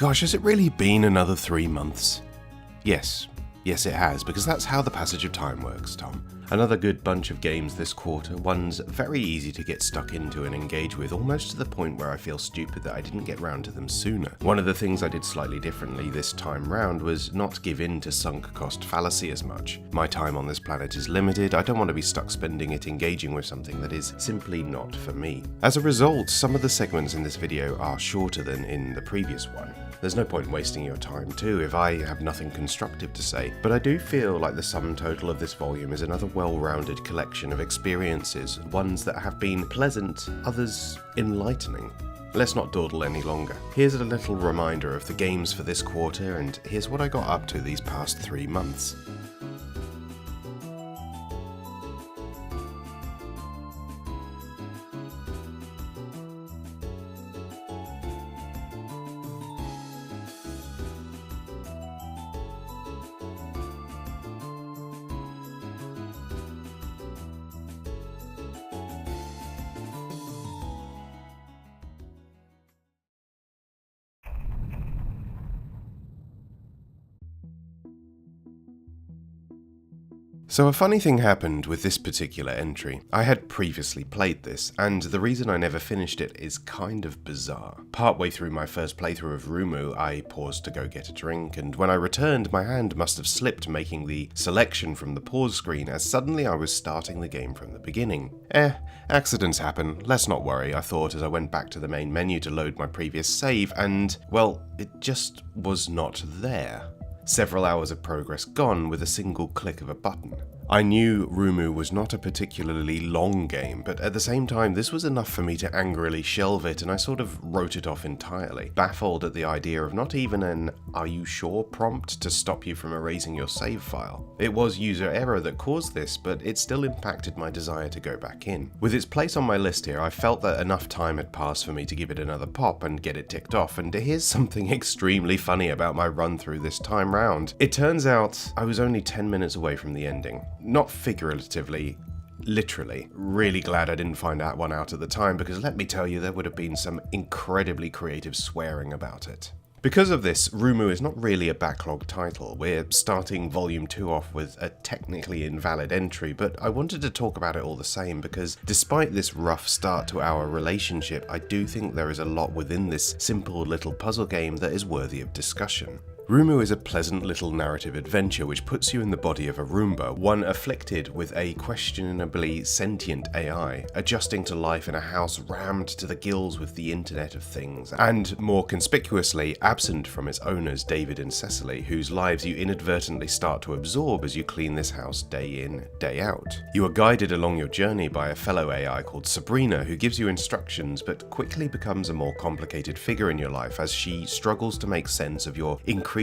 Gosh, has it really been another 3 months? Yes, it has, because that's how the passage of time works, Tom. Another good bunch of games this quarter, ones very easy to get stuck into and engage with, almost to the point where I feel stupid that I didn't get round to them sooner. One of the things I did slightly differently this time round was not give in to sunk cost fallacy as much. My time on this planet is limited, I don't want to be stuck spending it engaging with something that is simply not for me. As a result, some of the segments in this video are shorter than in the previous one. There's no point in wasting your time too if I have nothing constructive to say, but I do feel like the sum total of this volume is another well-rounded collection of experiences, ones that have been pleasant, others enlightening. Let's not dawdle any longer. Here's a little reminder of the games for this quarter, and here's what I got up to these past 3 months. So a funny thing happened with this particular entry. I had previously played this, and the reason I never finished it is kind of bizarre. Partway through my first playthrough of Rumu, I paused to go get a drink, and when I returned, my hand must have slipped making the selection from the pause screen as suddenly I was starting the game from the beginning. Accidents happen, let's not worry, I thought as I went back to the main menu to load my previous save, and, well, it just was not there. Several hours of progress gone with a single click of a button. I knew Rumu was not a particularly long game, but at the same time this was enough for me to angrily shelve it, and I sort of wrote it off entirely, baffled at the idea of not even an "are you sure" prompt to stop you from erasing your save file. It was user error that caused this, but it still impacted my desire to go back in. With its place on my list here, I felt that enough time had passed for me to give it another pop and get it ticked off, and here's something extremely funny about my run through this time round. It turns out I was only 10 minutes away from the ending. Not figuratively, literally. Really glad I didn't find that one out at the time, because let me tell you, there would have been some incredibly creative swearing about it. Because of this, Rumu is not really a backlog title. We're starting Volume 2 off with a technically invalid entry, but I wanted to talk about it all the same because despite this rough start to our relationship, I do think there is a lot within this simple little puzzle game that is worthy of discussion. Rumu is a pleasant little narrative adventure which puts you in the body of a Roomba, one afflicted with a questionably sentient AI, adjusting to life in a house rammed to the gills with the Internet of Things, and more conspicuously absent from its owners David and Cecily, whose lives you inadvertently start to absorb as you clean this house day in, day out. You are guided along your journey by a fellow AI called Sabrina, who gives you instructions but quickly becomes a more complicated figure in your life as she struggles to make sense of your increasingly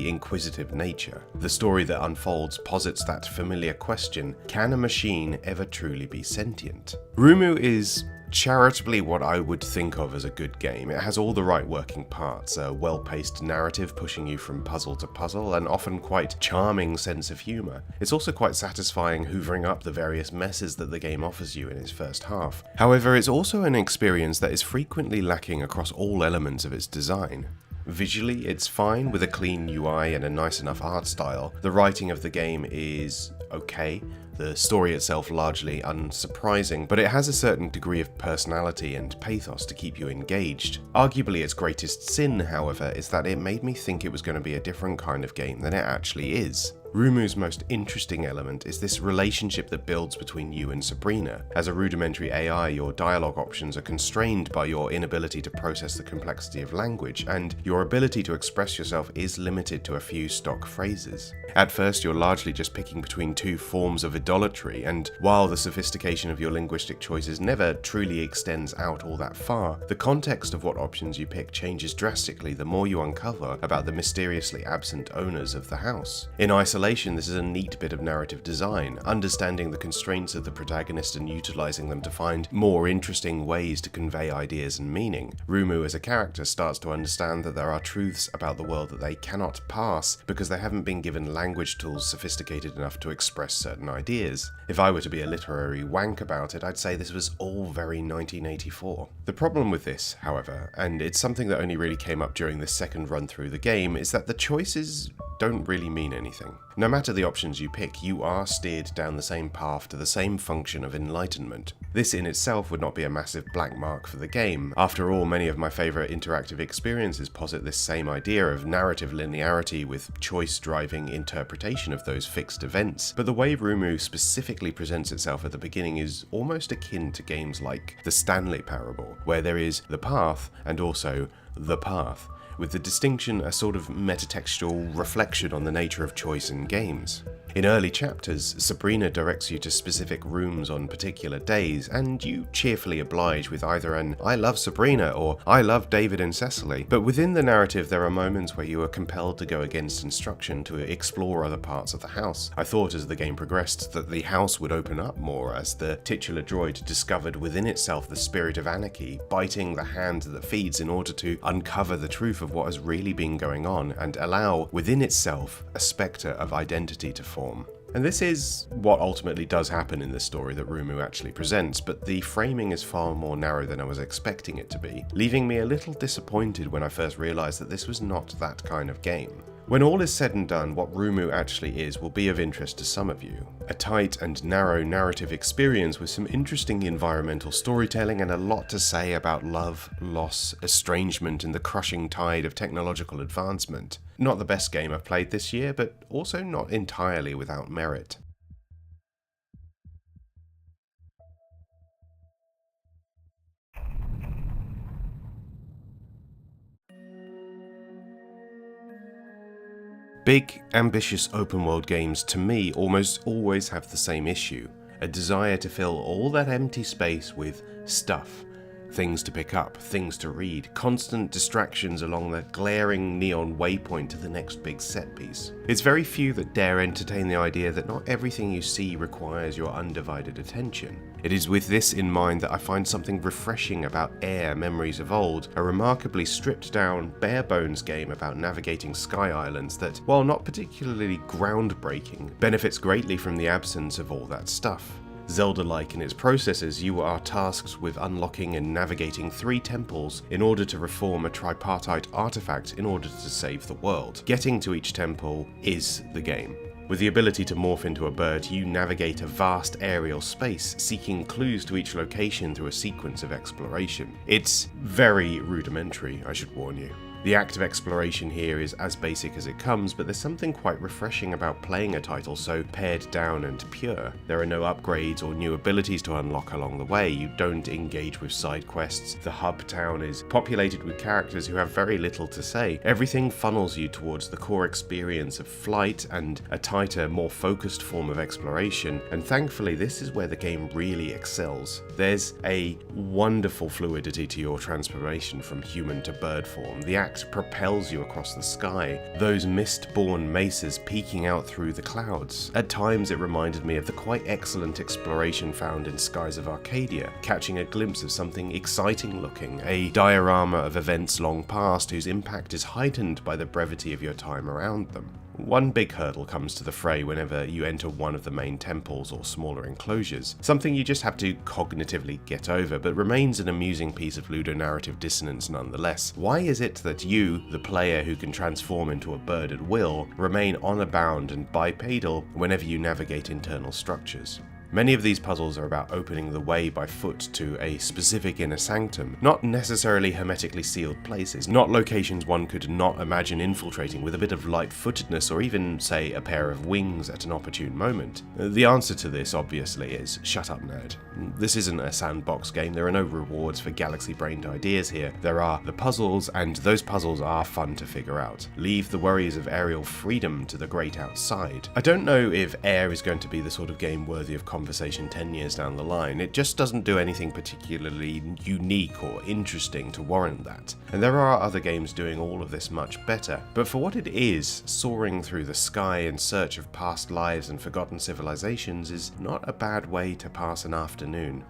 inquisitive nature. The story that unfolds posits that familiar question: can a machine ever truly be sentient? Rumu is charitably what I would think of as a good game. It has all the right working parts, a well-paced narrative pushing you from puzzle to puzzle, an often quite charming sense of humour. It's also quite satisfying hoovering up the various messes that the game offers you in its first half. However, it's also an experience that is frequently lacking across all elements of its design. Visually, it's fine with a clean UI and a nice enough art style. The writing of the game is okay. The story itself largely unsurprising, but it has a certain degree of personality and pathos to keep you engaged. Arguably its greatest sin, however, is that it made me think it was going to be a different kind of game than it actually is. Rumu's most interesting element is this relationship that builds between you and Sabrina. As a rudimentary AI, your dialogue options are constrained by your inability to process the complexity of language, and your ability to express yourself is limited to a few stock phrases. At first, you're largely just picking between two forms of idolatry, and while the sophistication of your linguistic choices never truly extends out all that far, the context of what options you pick changes drastically the more you uncover about the mysteriously absent owners of the house. In isolation, this is a neat bit of narrative design, understanding the constraints of the protagonist and utilizing them to find more interesting ways to convey ideas and meaning. Rumu as a character starts to understand that there are truths about the world that they cannot pass because they haven't been given language tools sophisticated enough to express certain ideas. ideas. If I were to be a literary wank about it, I'd say this was all very 1984. The problem with this, however, and it's something that only really came up during the second run through the game, is that the choices don't really mean anything. No matter the options you pick, you are steered down the same path to the same function of enlightenment. This in itself would not be a massive black mark for the game. After all, many of my favourite interactive experiences posit this same idea of narrative linearity with choice-driving interpretation of those fixed events. But the way Rumu specifically presents itself at the beginning is almost akin to games like the Stanley Parable, where there is the path and also the path, with the distinction a sort of metatextual reflection on the nature of choice in games. In early chapters, Sabrina directs you to specific rooms on particular days, and you cheerfully oblige with either an "I love Sabrina" or "I love David and Cecily." But within the narrative, there are moments where you are compelled to go against instruction to explore other parts of the house. I thought as the game progressed that the house would open up more as the titular droid discovered within itself the spirit of anarchy, biting the hand that feeds in order to uncover the truth of what has really been going on and allow within itself a spectre of identity to form. And this is what ultimately does happen in the story that Rumu actually presents, but the framing is far more narrow than I was expecting it to be, leaving me a little disappointed when I first realised that this was not that kind of game. When all is said and done, what Rumu actually is will be of interest to some of you. A tight and narrow narrative experience with some interesting environmental storytelling and a lot to say about love, loss, estrangement and the crushing tide of technological advancement. Not the best game I've played this year, but also not entirely without merit. Big, ambitious open-world games to me almost always have the same issue, a desire to fill all that empty space with stuff. Things to pick up, things to read, constant distractions along the glaring neon waypoint to the next big set piece. It's very few that dare entertain the idea that not everything you see requires your undivided attention. It is with this in mind that I find something refreshing about Air Memories of Old, a remarkably stripped down, bare bones game about navigating sky islands that, while not particularly groundbreaking, benefits greatly from the absence of all that stuff. Zelda-like in its processes, you are tasked with unlocking and navigating 3 temples in order to reform a tripartite artifact in order to save the world. Getting to each temple is the game. With the ability to morph into a bird, you navigate a vast aerial space, seeking clues to each location through a sequence of exploration. It's very rudimentary, I should warn you. The act of exploration here is as basic as it comes, but there's something quite refreshing about playing a title so pared down and pure. There are no upgrades or new abilities to unlock along the way, you don't engage with side quests, the hub town is populated with characters who have very little to say. Everything funnels you towards the core experience of flight and a tighter, more focused form of exploration, and thankfully this is where the game really excels. There's a wonderful fluidity to your transformation from human to bird form. The act propels you across the sky, those mist-born mesas peeking out through the clouds. At times it reminded me of the quite excellent exploration found in Skies of Arcadia, catching a glimpse of something exciting looking, a diorama of events long past whose impact is heightened by the brevity of your time around them. One big hurdle comes to the fray whenever you enter one of the main temples or smaller enclosures, something you just have to cognitively get over, but remains an amusing piece of ludonarrative dissonance nonetheless. Why is it that you, the player who can transform into a bird at will, remain honor bound and bipedal whenever you navigate internal structures? Many of these puzzles are about opening the way by foot to a specific inner sanctum, not necessarily hermetically sealed places, not locations one could not imagine infiltrating with a bit of light-footedness or even, say, a pair of wings at an opportune moment. The answer to this, obviously, is shut up, nerd. This isn't a sandbox game, there are no rewards for galaxy-brained ideas here. There are the puzzles, and those puzzles are fun to figure out. Leave the worries of aerial freedom to the great outside. I don't know if Air is going to be the sort of game worthy of conversation 10 years down the line. It just doesn't do anything particularly unique or interesting to warrant that. And there are other games doing all of this much better, but for what it is, soaring through the sky in search of past lives and forgotten civilizations is not a bad way to pass an afternoon.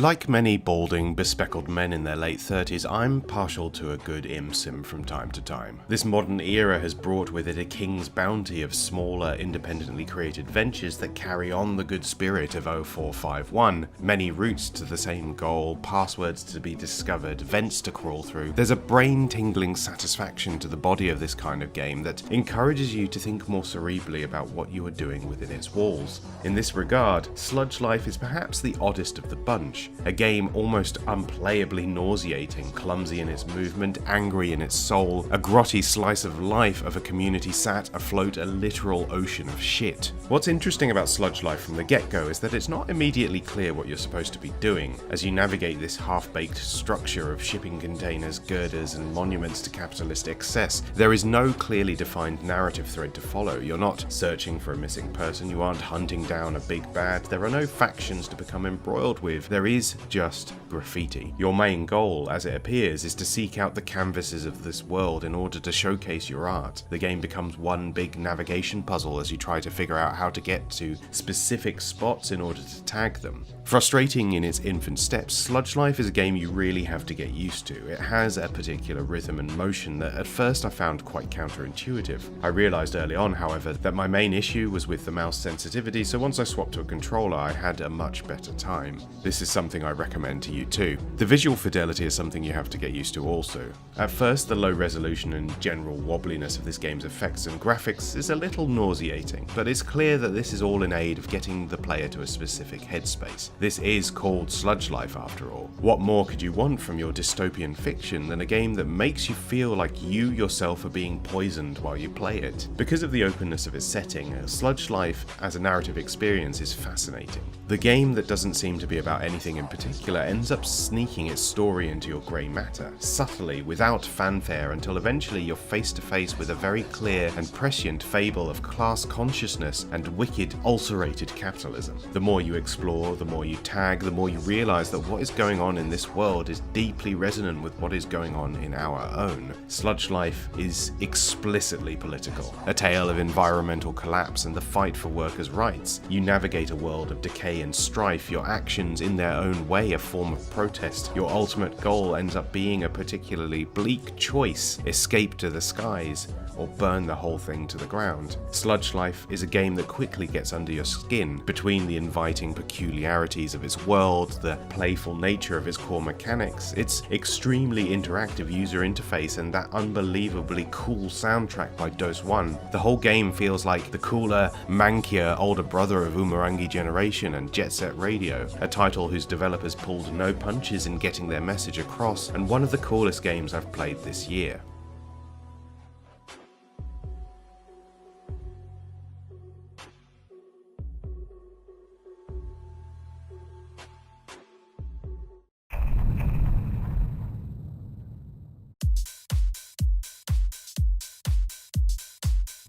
Like many balding, bespectacled men in their late 30s, I'm partial to a good sim from time to time. This modern era has brought with it a king's bounty of smaller, independently created ventures that carry on the good spirit of 0451. Many routes to the same goal, passwords to be discovered, vents to crawl through. There's a brain-tingling satisfaction to the body of this kind of game that encourages you to think more cerebrally about what you are doing within its walls. In this regard, Sludge Life is perhaps the oddest of the bunch. A game almost unplayably nauseating, clumsy in its movement, angry in its soul, a grotty slice of life of a community sat afloat a literal ocean of shit. What's interesting about Sludge Life from the get-go is that it's not immediately clear what you're supposed to be doing as you navigate this half-baked structure of shipping containers, girders, and monuments to capitalist excess. There is no clearly defined narrative thread to follow. You're not searching for a missing person, you aren't hunting down a big bad, there are no factions to become embroiled with. There is just graffiti. Your main goal, as it appears, is to seek out the canvases of this world in order to showcase your art. The game becomes one big navigation puzzle as you try to figure out how to get to specific spots in order to tag them. Frustrating in its infant steps, Sludge Life is a game you really have to get used to. It has a particular rhythm and motion that at first I found quite counterintuitive. I realised early on, however, that my main issue was with the mouse sensitivity, so once I swapped to a controller I had a much better time. This is something I recommend to you too. The visual fidelity is something you have to get used to also. At first, the low resolution and general wobbliness of this game's effects and graphics is a little nauseating, but it's clear that this is all in aid of getting the player to a specific headspace. This is called Sludge Life after all. What more could you want from your dystopian fiction than a game that makes you feel like you yourself are being poisoned while you play it? Because of the openness of its setting, Sludge Life as a narrative experience is fascinating. The game that doesn't seem to be about anything in particular ends up sneaking its story into your grey matter, subtly, without fanfare, until eventually you're face to face with a very clear and prescient fable of class consciousness and wicked, ulcerated capitalism. The more you explore, the more you tag, the more you realise that what is going on in this world is deeply resonant with what is going on in our own. Sludge Life is explicitly political, a tale of environmental collapse and the fight for workers' rights. You navigate a world of decay and strife, your actions in their own way a form of protest. Your ultimate goal ends up being a particularly bleak choice: escape to the skies, or burn the whole thing to the ground. Sludge Life is a game that quickly gets under your skin. Between the inviting peculiarities of its world, the playful nature of its core mechanics, its extremely interactive user interface, and that unbelievably cool soundtrack by Deus Ex, the whole game feels like the cooler, mankier older brother of Umurangi Generation and Jet Set Radio, a title whose developers pulled no punches in getting their message across, and one of the coolest games I've played this year.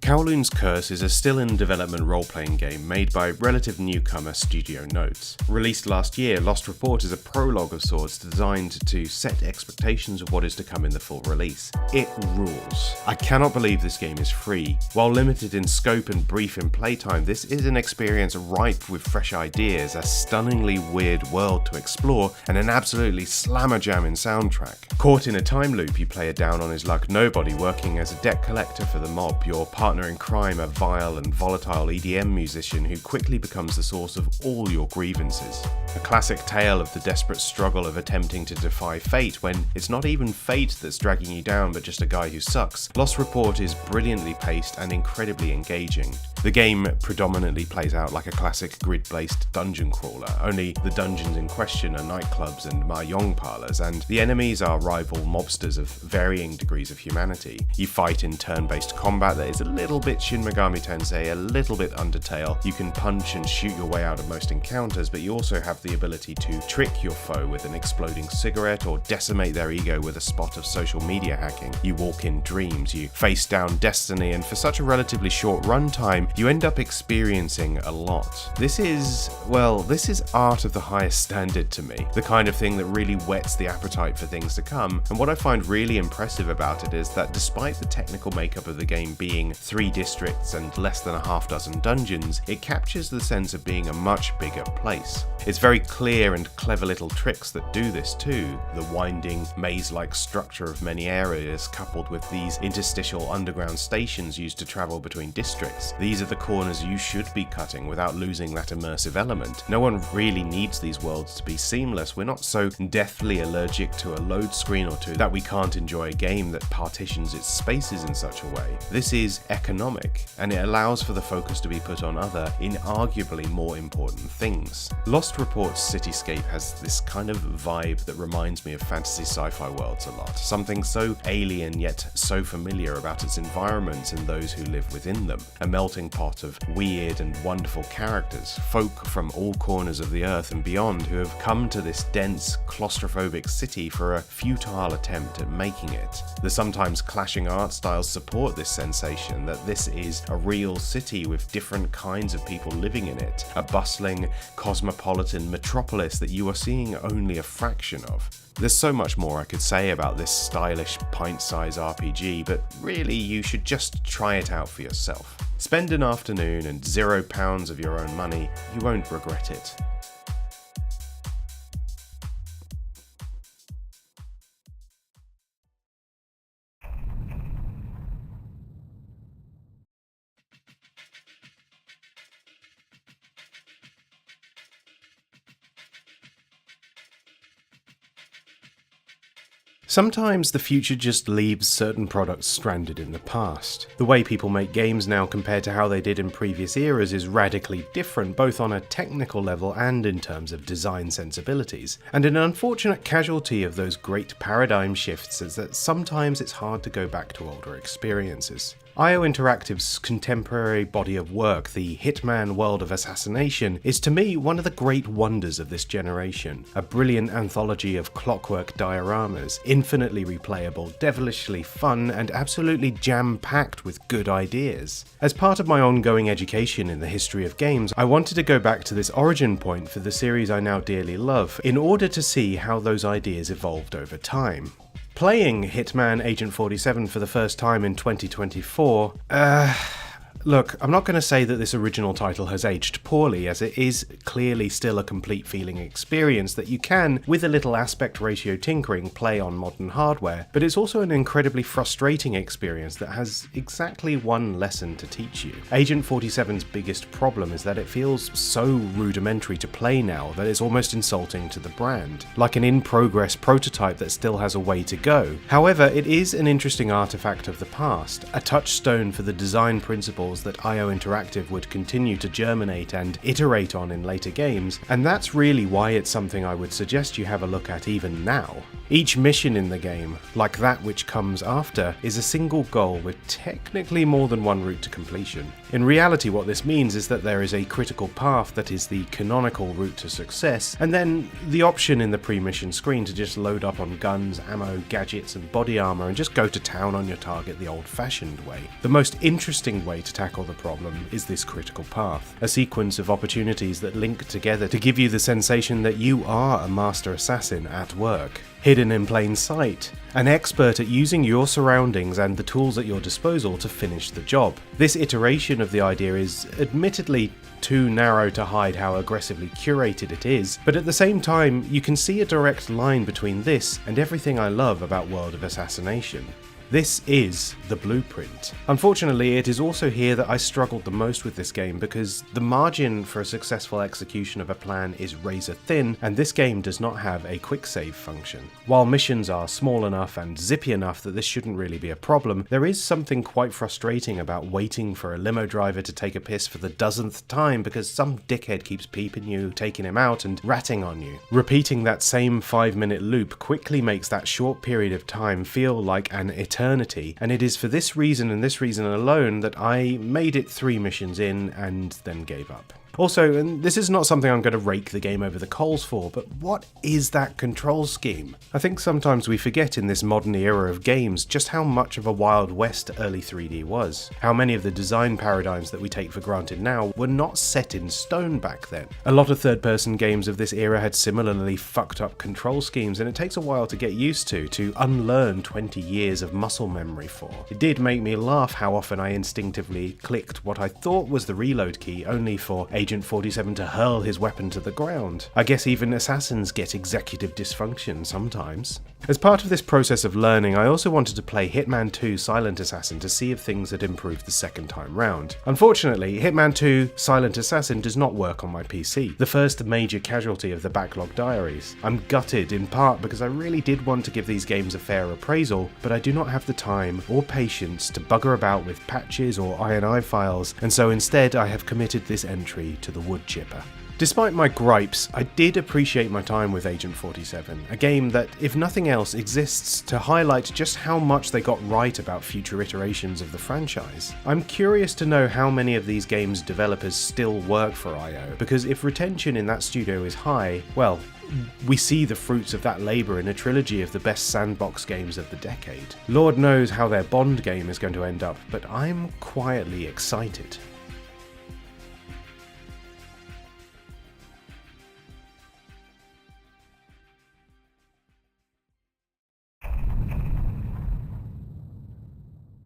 Kowloon's Curse is a still-in-development role-playing game made by relative newcomer Studio Notes. Released last year, Lost Report is a prologue of sorts designed to set expectations of what is to come in the full release. It rules. I cannot believe this game is free. While limited in scope and brief in playtime, this is an experience ripe with fresh ideas, a stunningly weird world to explore, and an absolutely slammer-jamming soundtrack. Caught in a time loop, you play a down-on-his-luck nobody working as a debt collector for the mob. Your partner in crime, a vile and volatile EDM musician who quickly becomes the source of all your grievances. A classic tale of the desperate struggle of attempting to defy fate when it's not even fate that's dragging you down but just a guy who sucks. Lost Report is brilliantly paced and incredibly engaging. The game predominantly plays out like a classic grid-based dungeon crawler, only the dungeons in question are nightclubs and mahjong parlours, and the enemies are rival mobsters of varying degrees of humanity. You fight in turn-based combat that is a little bit Shin Megami Tensei, a little bit Undertale. You can punch and shoot your way out of most encounters, but you also have the ability to trick your foe with an exploding cigarette or decimate their ego with a spot of social media hacking. You walk in dreams, you face down destiny, and for such a relatively short runtime, you end up experiencing a lot. This is art of the highest standard to me, the kind of thing that really whets the appetite for things to come, and what I find really impressive about it is that despite the technical makeup of the game being 3 districts and less than a half dozen dungeons, it captures the sense of being a much bigger place. It's very clear and clever little tricks that do this too, the winding, maze-like structure of many areas coupled with these interstitial underground stations used to travel between districts. These are the corners you should be cutting without losing that immersive element. No one really needs these worlds to be seamless. We're not so deathly allergic to a load screen or two that we can't enjoy a game that partitions its spaces in such a way. This is economic, and it allows for the focus to be put on other, inarguably more important things. Lost Report's cityscape has this kind of vibe that reminds me of fantasy sci-fi worlds a lot. Something so alien yet so familiar about its environments and those who live within them. A melting pot of weird and wonderful characters, folk from all corners of the earth and beyond who have come to this dense, claustrophobic city for a futile attempt at making it. The sometimes clashing art styles support this sensation that this is a real city with different kinds of people living in it, a bustling, cosmopolitan metropolis that you are seeing only a fraction of. There's so much more I could say about this stylish pint-size RPG, but really you should just try it out for yourself. Spend an afternoon and £0 of your own money, you won't regret it. Sometimes the future just leaves certain products stranded in the past. The way people make games now compared to how they did in previous eras is radically different, both on a technical level and in terms of design sensibilities. And an unfortunate casualty of those great paradigm shifts is that sometimes it's hard to go back to older experiences. IO Interactive's contemporary body of work, the Hitman world of assassination, is to me one of the great wonders of this generation. A brilliant anthology of clockwork dioramas, infinitely replayable, devilishly fun, and absolutely jam-packed with good ideas. As part of my ongoing education in the history of games, I wanted to go back to this origin point for the series I now dearly love, in order to see how those ideas evolved over time. Playing Hitman Agent 47 for the first time in 2024, look, I'm not going to say that this original title has aged poorly, as it is clearly still a complete feeling experience that you can, with a little aspect ratio tinkering, play on modern hardware, but it's also an incredibly frustrating experience that has exactly one lesson to teach you. Agent 47's biggest problem is that it feels so rudimentary to play now that it's almost insulting to the brand, like an in-progress prototype that still has a way to go. However, it is an interesting artifact of the past, a touchstone for the design principles that IO Interactive would continue to germinate and iterate on in later games, and that's really why it's something I would suggest you have a look at even now. Each mission in the game, like that which comes after, is a single goal with technically more than one route to completion. In reality, what this means is that there is a critical path that is the canonical route to success, and then the option in the pre-mission screen to just load up on guns, ammo, gadgets, and body armor and just go to town on your target the old-fashioned way. The most interesting way to tackle the problem is this critical path, a sequence of opportunities that link together to give you the sensation that you are a master assassin at work. Hidden in plain sight, an expert at using your surroundings and the tools at your disposal to finish the job. This iteration of the idea is admittedly too narrow to hide how aggressively curated it is, but at the same time you can see a direct line between this and everything I love about World of Assassination. This is the blueprint. Unfortunately, it is also here that I struggled the most with this game because the margin for a successful execution of a plan is razor thin, and this game does not have a quick save function. While missions are small enough and zippy enough that this shouldn't really be a problem, there is something quite frustrating about waiting for a limo driver to take a piss for the dozenth time because some dickhead keeps peeping you, taking him out, and ratting on you. Repeating that same 5-minute loop quickly makes that short period of time feel like an eternity, and it is for this reason and this reason alone that I made it 3 missions in and then gave up. Also, and this is not something I'm going to rake the game over the coals for, but what is that control scheme? I think sometimes we forget in this modern era of games just how much of a Wild West early 3D was. How many of the design paradigms that we take for granted now were not set in stone back then. A lot of third-person games of this era had similarly fucked up control schemes, and it takes a while to get used to unlearn 20 years of muscle memory for. It did make me laugh how often I instinctively clicked what I thought was the reload key, only for Agent 47 to hurl his weapon to the ground. I guess even assassins get executive dysfunction sometimes. As part of this process of learning, I also wanted to play Hitman 2 Silent Assassin to see if things had improved the second time round. Unfortunately, Hitman 2 Silent Assassin does not work on my PC, the first major casualty of the Backlog Diaries. I'm gutted in part because I really did want to give these games a fair appraisal, but I do not have the time or patience to bugger about with patches or INI files, and so instead I have committed this entry to the wood chipper. Despite my gripes, I did appreciate my time with Agent 47, a game that, if nothing else, exists to highlight just how much they got right about future iterations of the franchise. I'm curious to know how many of these games' developers still work for IO, because if retention in that studio is high, well, we see the fruits of that labour in a trilogy of the best sandbox games of the decade. Lord knows how their Bond game is going to end up, but I'm quietly excited.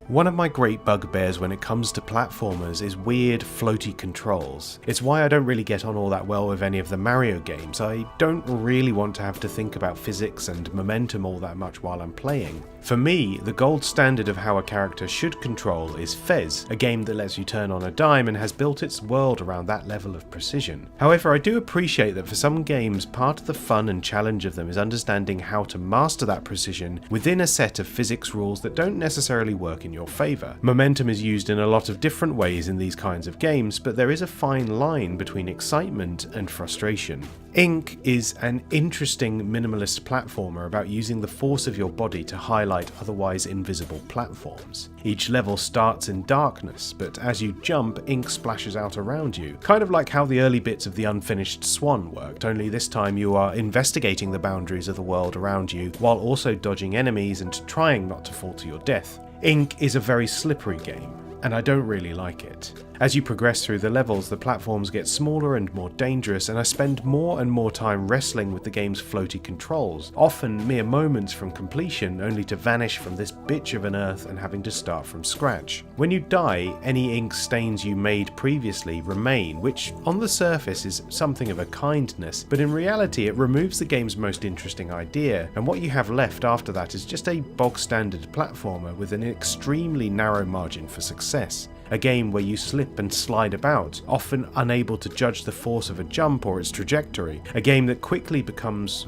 One of my great bugbears when it comes to platformers is weird floaty controls. It's why I don't really get on all that well with any of the Mario games. I don't really want to have to think about physics and momentum all that much while I'm playing. For me, the gold standard of how a character should control is Fez, a game that lets you turn on a dime and has built its world around that level of precision. However, I do appreciate that for some games, part of the fun and challenge of them is understanding how to master that precision within a set of physics rules that don't necessarily work in your favour. Momentum is used in a lot of different ways in these kinds of games, but there is a fine line between excitement and frustration. Ink is an interesting minimalist platformer about using the force of your body to highlight otherwise invisible platforms. Each level starts in darkness, but as you jump, ink splashes out around you, kind of like how the early bits of the unfinished Swan worked, only this time you are investigating the boundaries of the world around you while also dodging enemies and trying not to fall to your death. Ink is a very slippery game, and I don't really like it. As you progress through the levels, the platforms get smaller and more dangerous, and I spend more and more time wrestling with the game's floaty controls, often mere moments from completion, only to vanish from this bitch of an earth and having to start from scratch. When you die, any ink stains you made previously remain, which on the surface is something of a kindness, but in reality it removes the game's most interesting idea, and what you have left after that is just a bog-standard platformer with an extremely narrow margin for success. A game where you slip and slide about, often unable to judge the force of a jump or its trajectory. A game that quickly becomes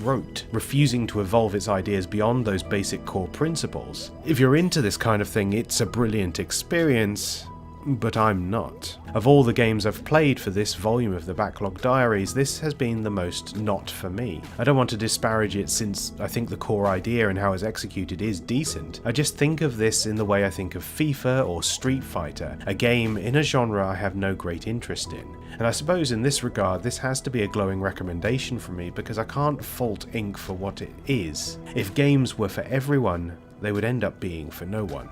rote, refusing to evolve its ideas beyond those basic core principles. If you're into this kind of thing, it's a brilliant experience, but I'm not. Of all the games I've played for this volume of the Backlog Diaries, this has been the most not for me. I don't want to disparage it since I think the core idea and how it's executed is decent. I just think of this in the way I think of FIFA or Street Fighter, a game in a genre I have no great interest in. And I suppose in this regard this has to be a glowing recommendation from me because I can't fault Ink for what it is. If games were for everyone, they would end up being for no one.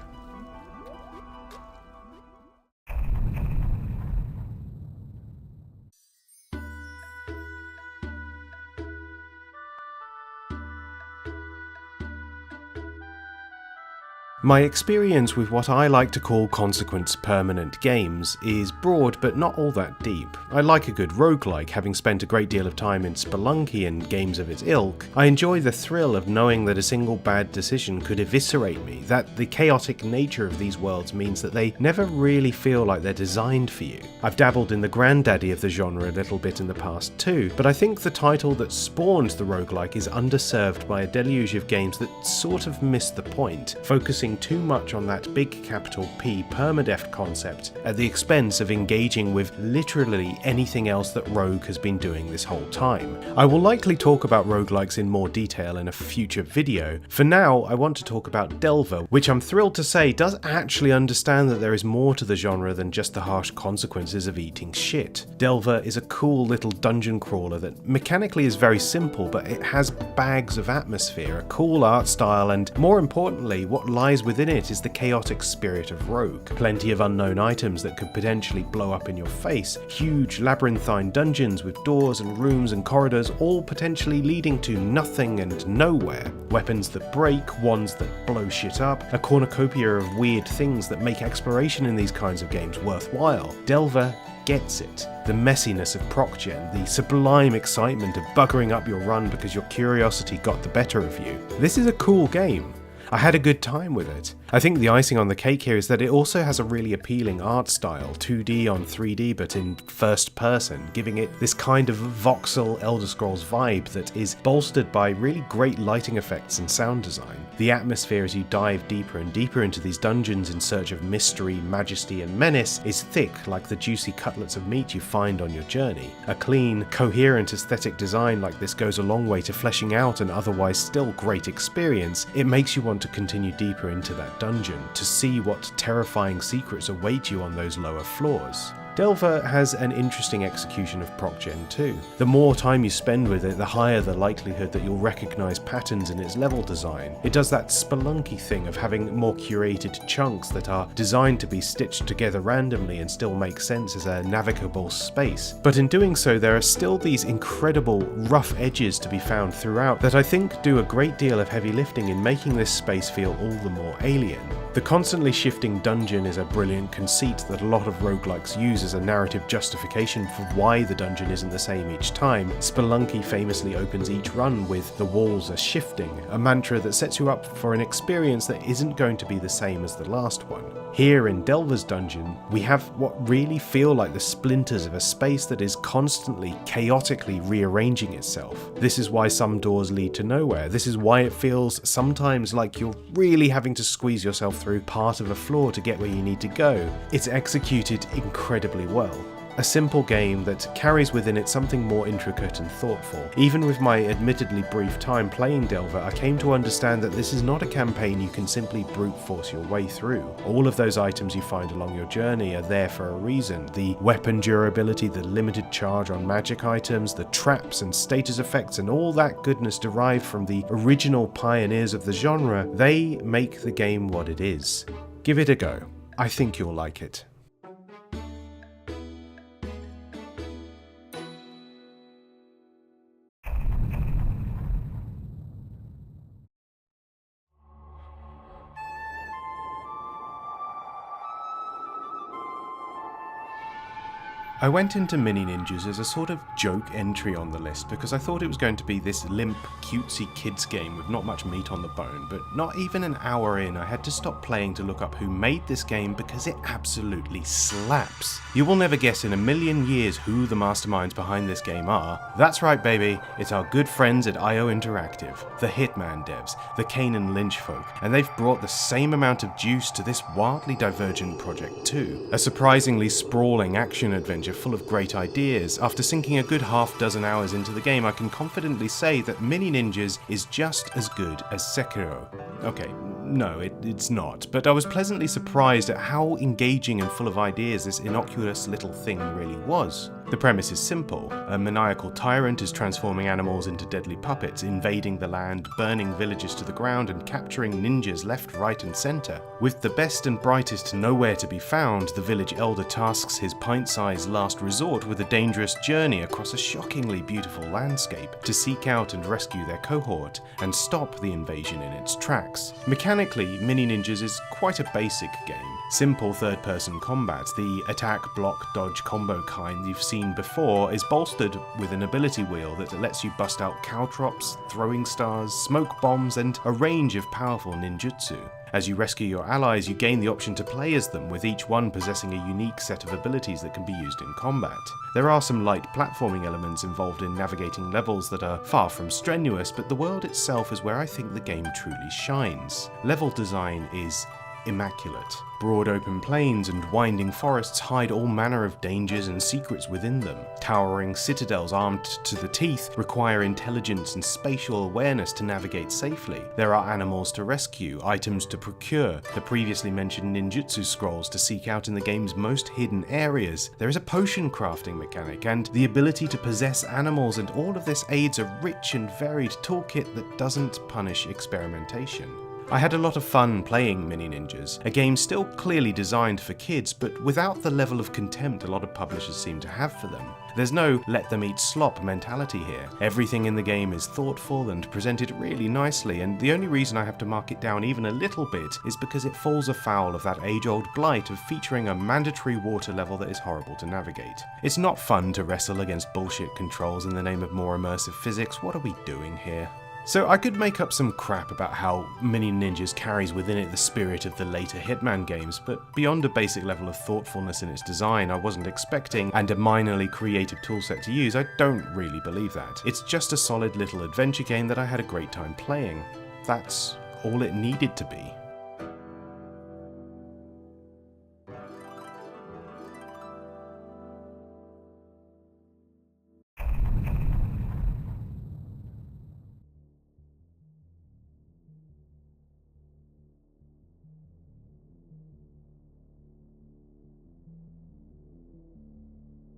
My experience with what I like to call consequence permanent games is broad but not all that deep. I like a good roguelike, having spent a great deal of time in Spelunky and games of its ilk. I enjoy the thrill of knowing that a single bad decision could eviscerate me, that the chaotic nature of these worlds means that they never really feel like they're designed for you. I've dabbled in the granddaddy of the genre a little bit in the past too, but I think the title that spawned the roguelike is underserved by a deluge of games that sort of miss the point, focusing focusing too much on that big capital P permadeath concept at the expense of engaging with literally anything else that Rogue has been doing this whole time. I will likely talk about roguelikes in more detail in a future video. For now, I want to talk about Delver, which I'm thrilled to say does actually understand that there is more to the genre than just the harsh consequences of eating shit. Delver is a cool little dungeon crawler that mechanically is very simple, but it has bags of atmosphere, a cool art style, and more importantly, what lies within it is the chaotic spirit of Rogue. Plenty of unknown items that could potentially blow up in your face, huge labyrinthine dungeons with doors and rooms and corridors all potentially leading to nothing and nowhere, weapons that break, wands that blow shit up, a cornucopia of weird things that make exploration in these kinds of games worthwhile. Delver gets it. The messiness of ProcGen, the sublime excitement of buggering up your run because your curiosity got the better of you. This is a cool game. I had a good time with it. I think the icing on the cake here is that it also has a really appealing art style, 2D on 3D but in first person, giving it this kind of voxel Elder Scrolls vibe that is bolstered by really great lighting effects and sound design. The atmosphere as you dive deeper and deeper into these dungeons in search of mystery, majesty and menace is thick like the juicy cutlets of meat you find on your journey. A clean, coherent aesthetic design like this goes a long way to fleshing out an otherwise still great experience. It makes you want to continue deeper into that dungeon to see what terrifying secrets await you on those lower floors. Delver has an interesting execution of ProcGen too. The more time you spend with it, the higher the likelihood that you'll recognise patterns in its level design. It does that spelunky thing of having more curated chunks that are designed to be stitched together randomly and still make sense as a navigable space. But in doing so, there are still these incredible rough edges to be found throughout that I think do a great deal of heavy lifting in making this space feel all the more alien. The constantly shifting dungeon is a brilliant conceit that a lot of roguelikes use as a narrative justification for why the dungeon isn't the same each time. Spelunky famously opens each run with "the walls are shifting," a mantra that sets you up for an experience that isn't going to be the same as the last one. Here in Delver's dungeon, we have what really feel like the splinters of a space that is constantly, chaotically rearranging itself. This is why some doors lead to nowhere. This is why it feels sometimes like you're really having to squeeze yourself through part of a floor to get where you need to go. It's executed incredibly well. A simple game that carries within it something more intricate and thoughtful. Even with my admittedly brief time playing Delver, I came to understand that this is not a campaign you can simply brute force your way through. All of those items you find along your journey are there for a reason. The weapon durability, the limited charge on magic items, the traps and status effects and all that goodness derived from the original pioneers of the genre, they make the game what it is. Give it a go. I think you'll like it. I went into Mini Ninjas as a sort of joke entry on the list because I thought it was going to be this limp, cutesy kids game with not much meat on the bone, but not even an hour in I had to stop playing to look up who made this game because it absolutely slaps. You will never guess in a million years who the masterminds behind this game are. That's right baby, it's our good friends at IO Interactive, the Hitman devs, the Kane and Lynch folk, and they've brought the same amount of juice to this wildly divergent project too. A surprisingly sprawling action adventure full of great ideas. After sinking a good half dozen hours into the game, I can confidently say that Mini Ninjas is just as good as Sekiro. Okay, no, it's not, but I was pleasantly surprised at how engaging and full of ideas this innocuous little thing really was. The premise is simple. A maniacal tyrant is transforming animals into deadly puppets, invading the land, burning villages to the ground, and capturing ninjas left, right, and center. With the best and brightest nowhere to be found, the village elder tasks his pint-sized last resort with a dangerous journey across a shockingly beautiful landscape to seek out and rescue their cohort and stop the invasion in its tracks. Mechanically, Mini Ninjas is quite a basic game. Simple third-person combat, the attack, block, dodge combo kind you've seen before, is bolstered with an ability wheel that lets you bust out caltrops, throwing stars, smoke bombs, and a range of powerful ninjutsu. As you rescue your allies, you gain the option to play as them, with each one possessing a unique set of abilities that can be used in combat. There are some light platforming elements involved in navigating levels that are far from strenuous, but the world itself is where I think the game truly shines. Level design is immaculate. Broad open plains and winding forests hide all manner of dangers and secrets within them. Towering citadels armed to the teeth require intelligence and spatial awareness to navigate safely. There are animals to rescue, items to procure, the previously mentioned ninjutsu scrolls to seek out in the game's most hidden areas. There is a potion crafting mechanic and the ability to possess animals, and all of this aids a rich and varied toolkit that doesn't punish experimentation. I had a lot of fun playing Mini Ninjas, a game still clearly designed for kids, but without the level of contempt a lot of publishers seem to have for them. There's no let them eat slop mentality here. Everything in the game is thoughtful and presented really nicely, and the only reason I have to mark it down even a little bit is because it falls afoul of that age-old blight of featuring a mandatory water level that is horrible to navigate. It's not fun to wrestle against bullshit controls in the name of more immersive physics. What are we doing here? So I could make up some crap about how Mini Ninjas carries within it the spirit of the later Hitman games, but beyond a basic level of thoughtfulness in its design I wasn't expecting, and a minorly creative toolset to use, I don't really believe that. It's just a solid little adventure game that I had a great time playing. That's all it needed to be.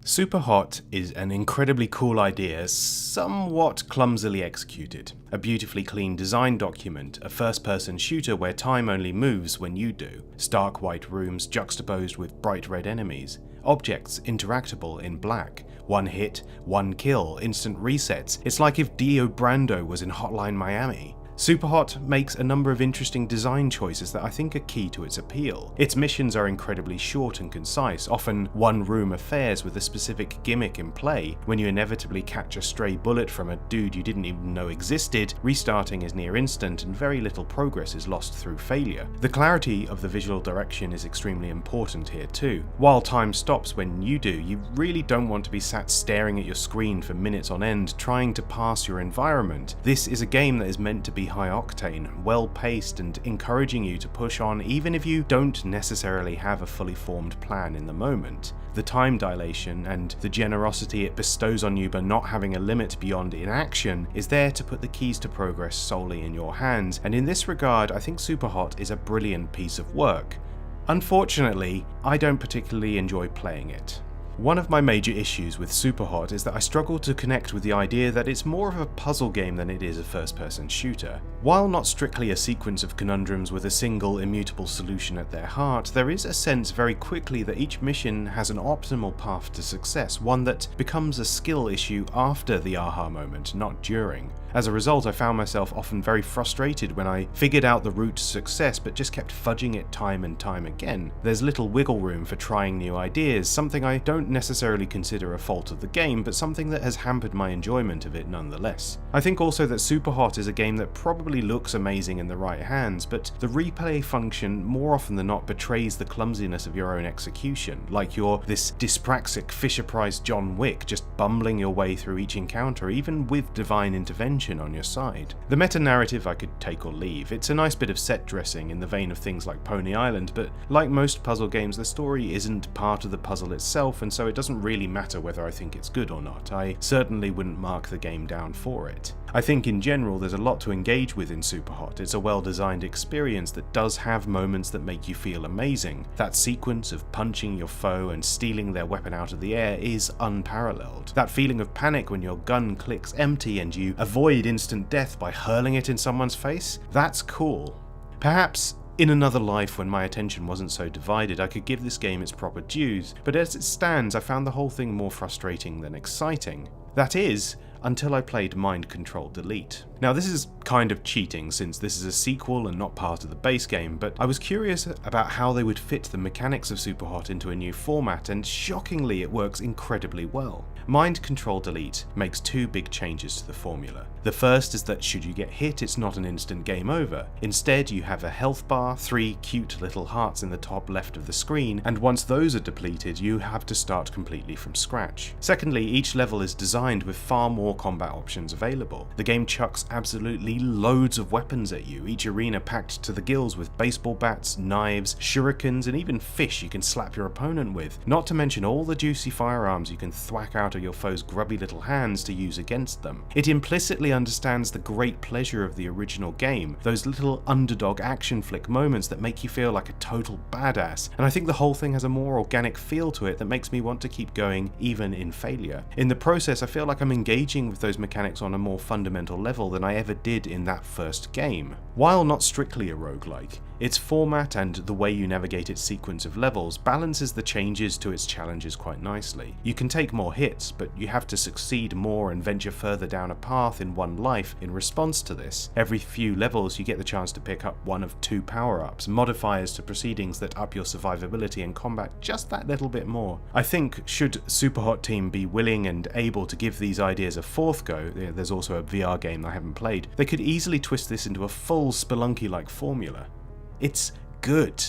Superhot is an incredibly cool idea, somewhat clumsily executed. A beautifully clean design document, a first-person shooter where time only moves when you do, stark white rooms juxtaposed with bright red enemies, objects interactable in black, one hit, one kill, instant resets. It's like if Dio Brando was in Hotline Miami. Superhot makes a number of interesting design choices that I think are key to its appeal. Its missions are incredibly short and concise, often one-room affairs with a specific gimmick in play. When you inevitably catch a stray bullet from a dude you didn't even know existed, restarting is near instant and very little progress is lost through failure. The clarity of the visual direction is extremely important here too. While time stops when you do, you really don't want to be sat staring at your screen for minutes on end trying to pass your environment. This is a game that is meant to be high octane, well paced, and encouraging you to push on even if you don't necessarily have a fully formed plan in the moment. The time dilation and the generosity it bestows on you by not having a limit beyond inaction is there to put the keys to progress solely in your hands, and in this regard I think Superhot is a brilliant piece of work. Unfortunately, I don't particularly enjoy playing it. One of my major issues with Superhot is that I struggle to connect with the idea that it's more of a puzzle game than it is a first-person shooter. While not strictly a sequence of conundrums with a single immutable solution at their heart, there is a sense very quickly that each mission has an optimal path to success, one that becomes a skill issue after the aha moment, not during. As a result, I found myself often very frustrated when I figured out the route to success but just kept fudging it time and time again. There's little wiggle room for trying new ideas, something I don't necessarily consider a fault of the game, but something that has hampered my enjoyment of it nonetheless. I think also that Superhot is a game that probably looks amazing in the right hands, but the replay function more often than not betrays the clumsiness of your own execution, like you're this dyspraxic Fisher-Price John Wick just bumbling your way through each encounter, even with divine intervention on your side. The meta-narrative I could take or leave. It's a nice bit of set dressing in the vein of things like Pony Island, but like most puzzle games, the story isn't part of the puzzle itself, and so it doesn't really matter whether I think it's good or not. I certainly wouldn't mark the game down for it. I think in general there's a lot to engage with in Superhot. It's a well-designed experience that does have moments that make you feel amazing. That sequence of punching your foe and stealing their weapon out of the air is unparalleled. That feeling of panic when your gun clicks empty and you avoid instant death by hurling it in someone's face, that's cool. Perhaps in another life, when my attention wasn't so divided, I could give this game its proper dues, but as it stands, I found the whole thing more frustrating than exciting. That is, until I played Mind Control Delete. Now this is kind of cheating since this is a sequel and not part of the base game, but I was curious about how they would fit the mechanics of Superhot into a new format, and shockingly it works incredibly well. Mind Control Delete makes two big changes to the formula. The first is that should you get hit, it's not an instant game over. Instead, you have a health bar, 3 cute little hearts in the top left of the screen, and once those are depleted, you have to start completely from scratch. Secondly, each level is designed with far more combat options available. The game chucks absolutely loads of weapons at you, each arena packed to the gills with baseball bats, knives, shurikens, and even fish you can slap your opponent with, not to mention all the juicy firearms you can thwack out of your foe's grubby little hands to use against them. It implicitly understands the great pleasure of the original game, those little underdog action flick moments that make you feel like a total badass, and I think the whole thing has a more organic feel to it that makes me want to keep going even in failure. In the process, I feel like I'm engaging with those mechanics on a more fundamental level than I ever did in that first game. While not strictly a roguelike, its format and the way you navigate its sequence of levels balances the changes to its challenges quite nicely. You can take more hits, but you have to succeed more and venture further down a path in one life in response to this. Every few levels you get the chance to pick up one of 2 power-ups, modifiers to proceedings that up your survivability and combat just that little bit more. I think should Superhot team be willing and able to give these ideas a fourth go, there's also a VR game I haven't played, they could easily twist this into a full Spelunky-like formula. It's good.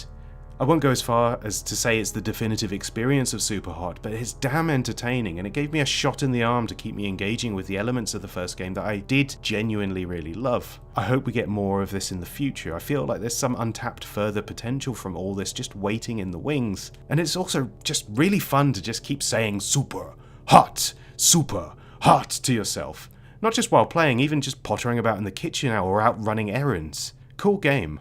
I won't go as far as to say it's the definitive experience of Superhot, but it's damn entertaining, and it gave me a shot in the arm to keep me engaging with the elements of the first game that I did genuinely really love. I hope we get more of this in the future. I feel like there's some untapped further potential from all this just waiting in the wings, and it's also just really fun to just keep saying super hot to yourself. Not just while playing, even just pottering about in the kitchen or out running errands. Cool game.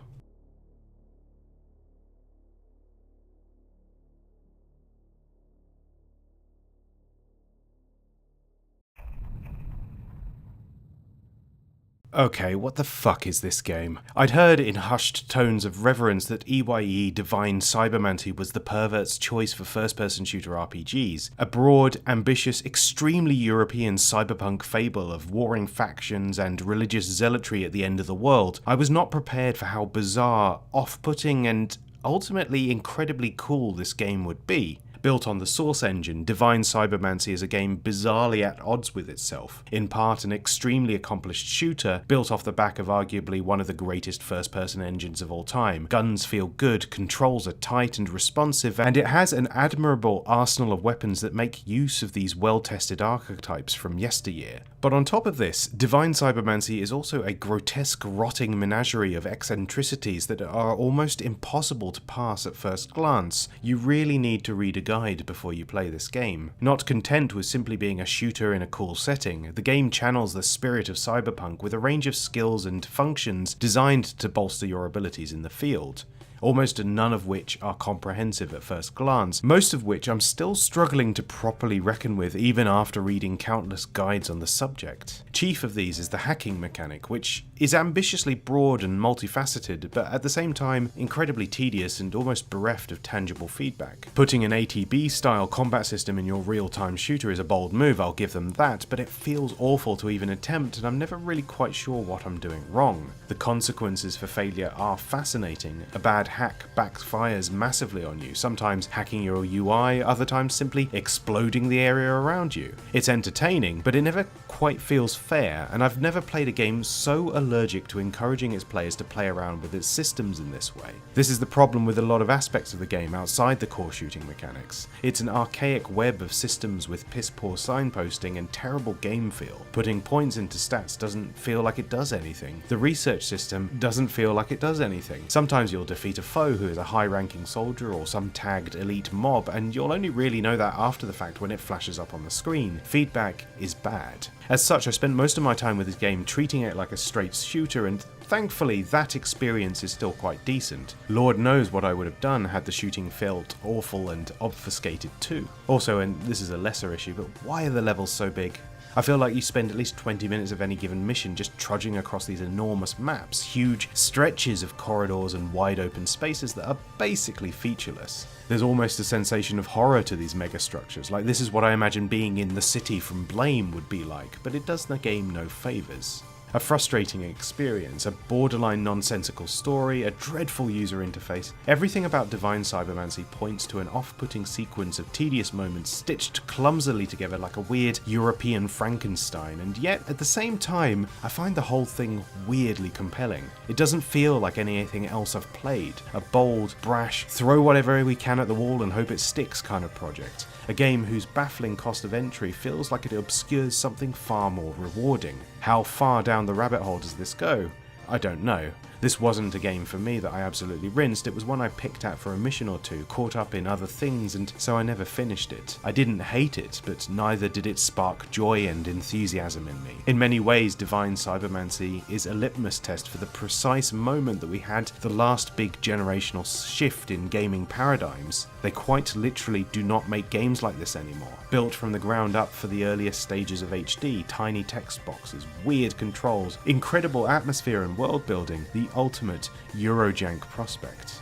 Okay, what the fuck is this game? I'd heard in hushed tones of reverence that E.Y.E Divine Cybermancy was the pervert's choice for first-person shooter RPGs, a broad, ambitious, extremely European cyberpunk fable of warring factions and religious zealotry at the end of the world. I was not prepared for how bizarre, off-putting, and ultimately incredibly cool this game would be. Built on the Source engine, Divine Cybermancy is a game bizarrely at odds with itself, in part an extremely accomplished shooter built off the back of arguably one of the greatest first-person engines of all time. Guns feel good, controls are tight and responsive, and it has an admirable arsenal of weapons that make use of these well-tested archetypes from yesteryear. But on top of this, Divine Cybermancy is also a grotesque, rotting menagerie of eccentricities that are almost impossible to pass at first glance. You really need to read a guide before you play this game. Not content with simply being a shooter in a cool setting, the game channels the spirit of cyberpunk with a range of skills and functions designed to bolster your abilities in the field. Almost none of which are comprehensive at first glance, most of which I'm still struggling to properly reckon with even after reading countless guides on the subject. Chief of these is the hacking mechanic, which is ambitiously broad and multifaceted, but at the same time incredibly tedious and almost bereft of tangible feedback. Putting an ATB-style combat system in your real-time shooter is a bold move, I'll give them that, but it feels awful to even attempt, and I'm never really quite sure what I'm doing wrong. The consequences for failure are fascinating. A bad hack backfires massively on you, sometimes hacking your UI, other times simply exploding the area around you. It's entertaining, but it never quite feels fair, and I've never played a game so allergic to encouraging its players to play around with its systems in this way. This is the problem with a lot of aspects of the game outside the core shooting mechanics. It's an archaic web of systems with piss-poor signposting and terrible game feel. Putting points into stats doesn't feel like it does anything. The research system doesn't feel like it does anything. Sometimes you'll defeat a foe who is a high-ranking soldier or some tagged elite mob, and you'll only really know that after the fact when it flashes up on the screen. Feedback is bad. As such, I spent most of my time with this game treating it like a straight shooter, and thankfully that experience is still quite decent. Lord knows what I would have done had the shooting felt awful and obfuscated too. Also, and this is a lesser issue, but why are the levels so big? I feel like you spend at least 20 minutes of any given mission just trudging across these enormous maps, huge stretches of corridors and wide open spaces that are basically featureless. There's almost a sensation of horror to these megastructures, like this is what I imagine being in the city from Blame would be like, but it does the game no favours. A frustrating experience, a borderline nonsensical story, a dreadful user interface. Everything about Divine Cybermancy points to an off-putting sequence of tedious moments stitched clumsily together like a weird European Frankenstein, and yet at the same time I find the whole thing weirdly compelling. It doesn't feel like anything else I've played. A bold, brash, throw whatever we can at the wall and hope it sticks kind of project. A game whose baffling cost of entry feels like it obscures something far more rewarding. How far down the rabbit hole does this go? I don't know. This wasn't a game for me that I absolutely rinsed, it was one I picked at for a mission or two, caught up in other things, and so I never finished it. I didn't hate it, but neither did it spark joy and enthusiasm in me. In many ways, Divine Cybermancy is a litmus test for the precise moment that we had the last big generational shift in gaming paradigms. They quite literally do not make games like this anymore. Built from the ground up for the earliest stages of HD, tiny text boxes, weird controls, incredible atmosphere and world building, the ultimate Eurojank prospect.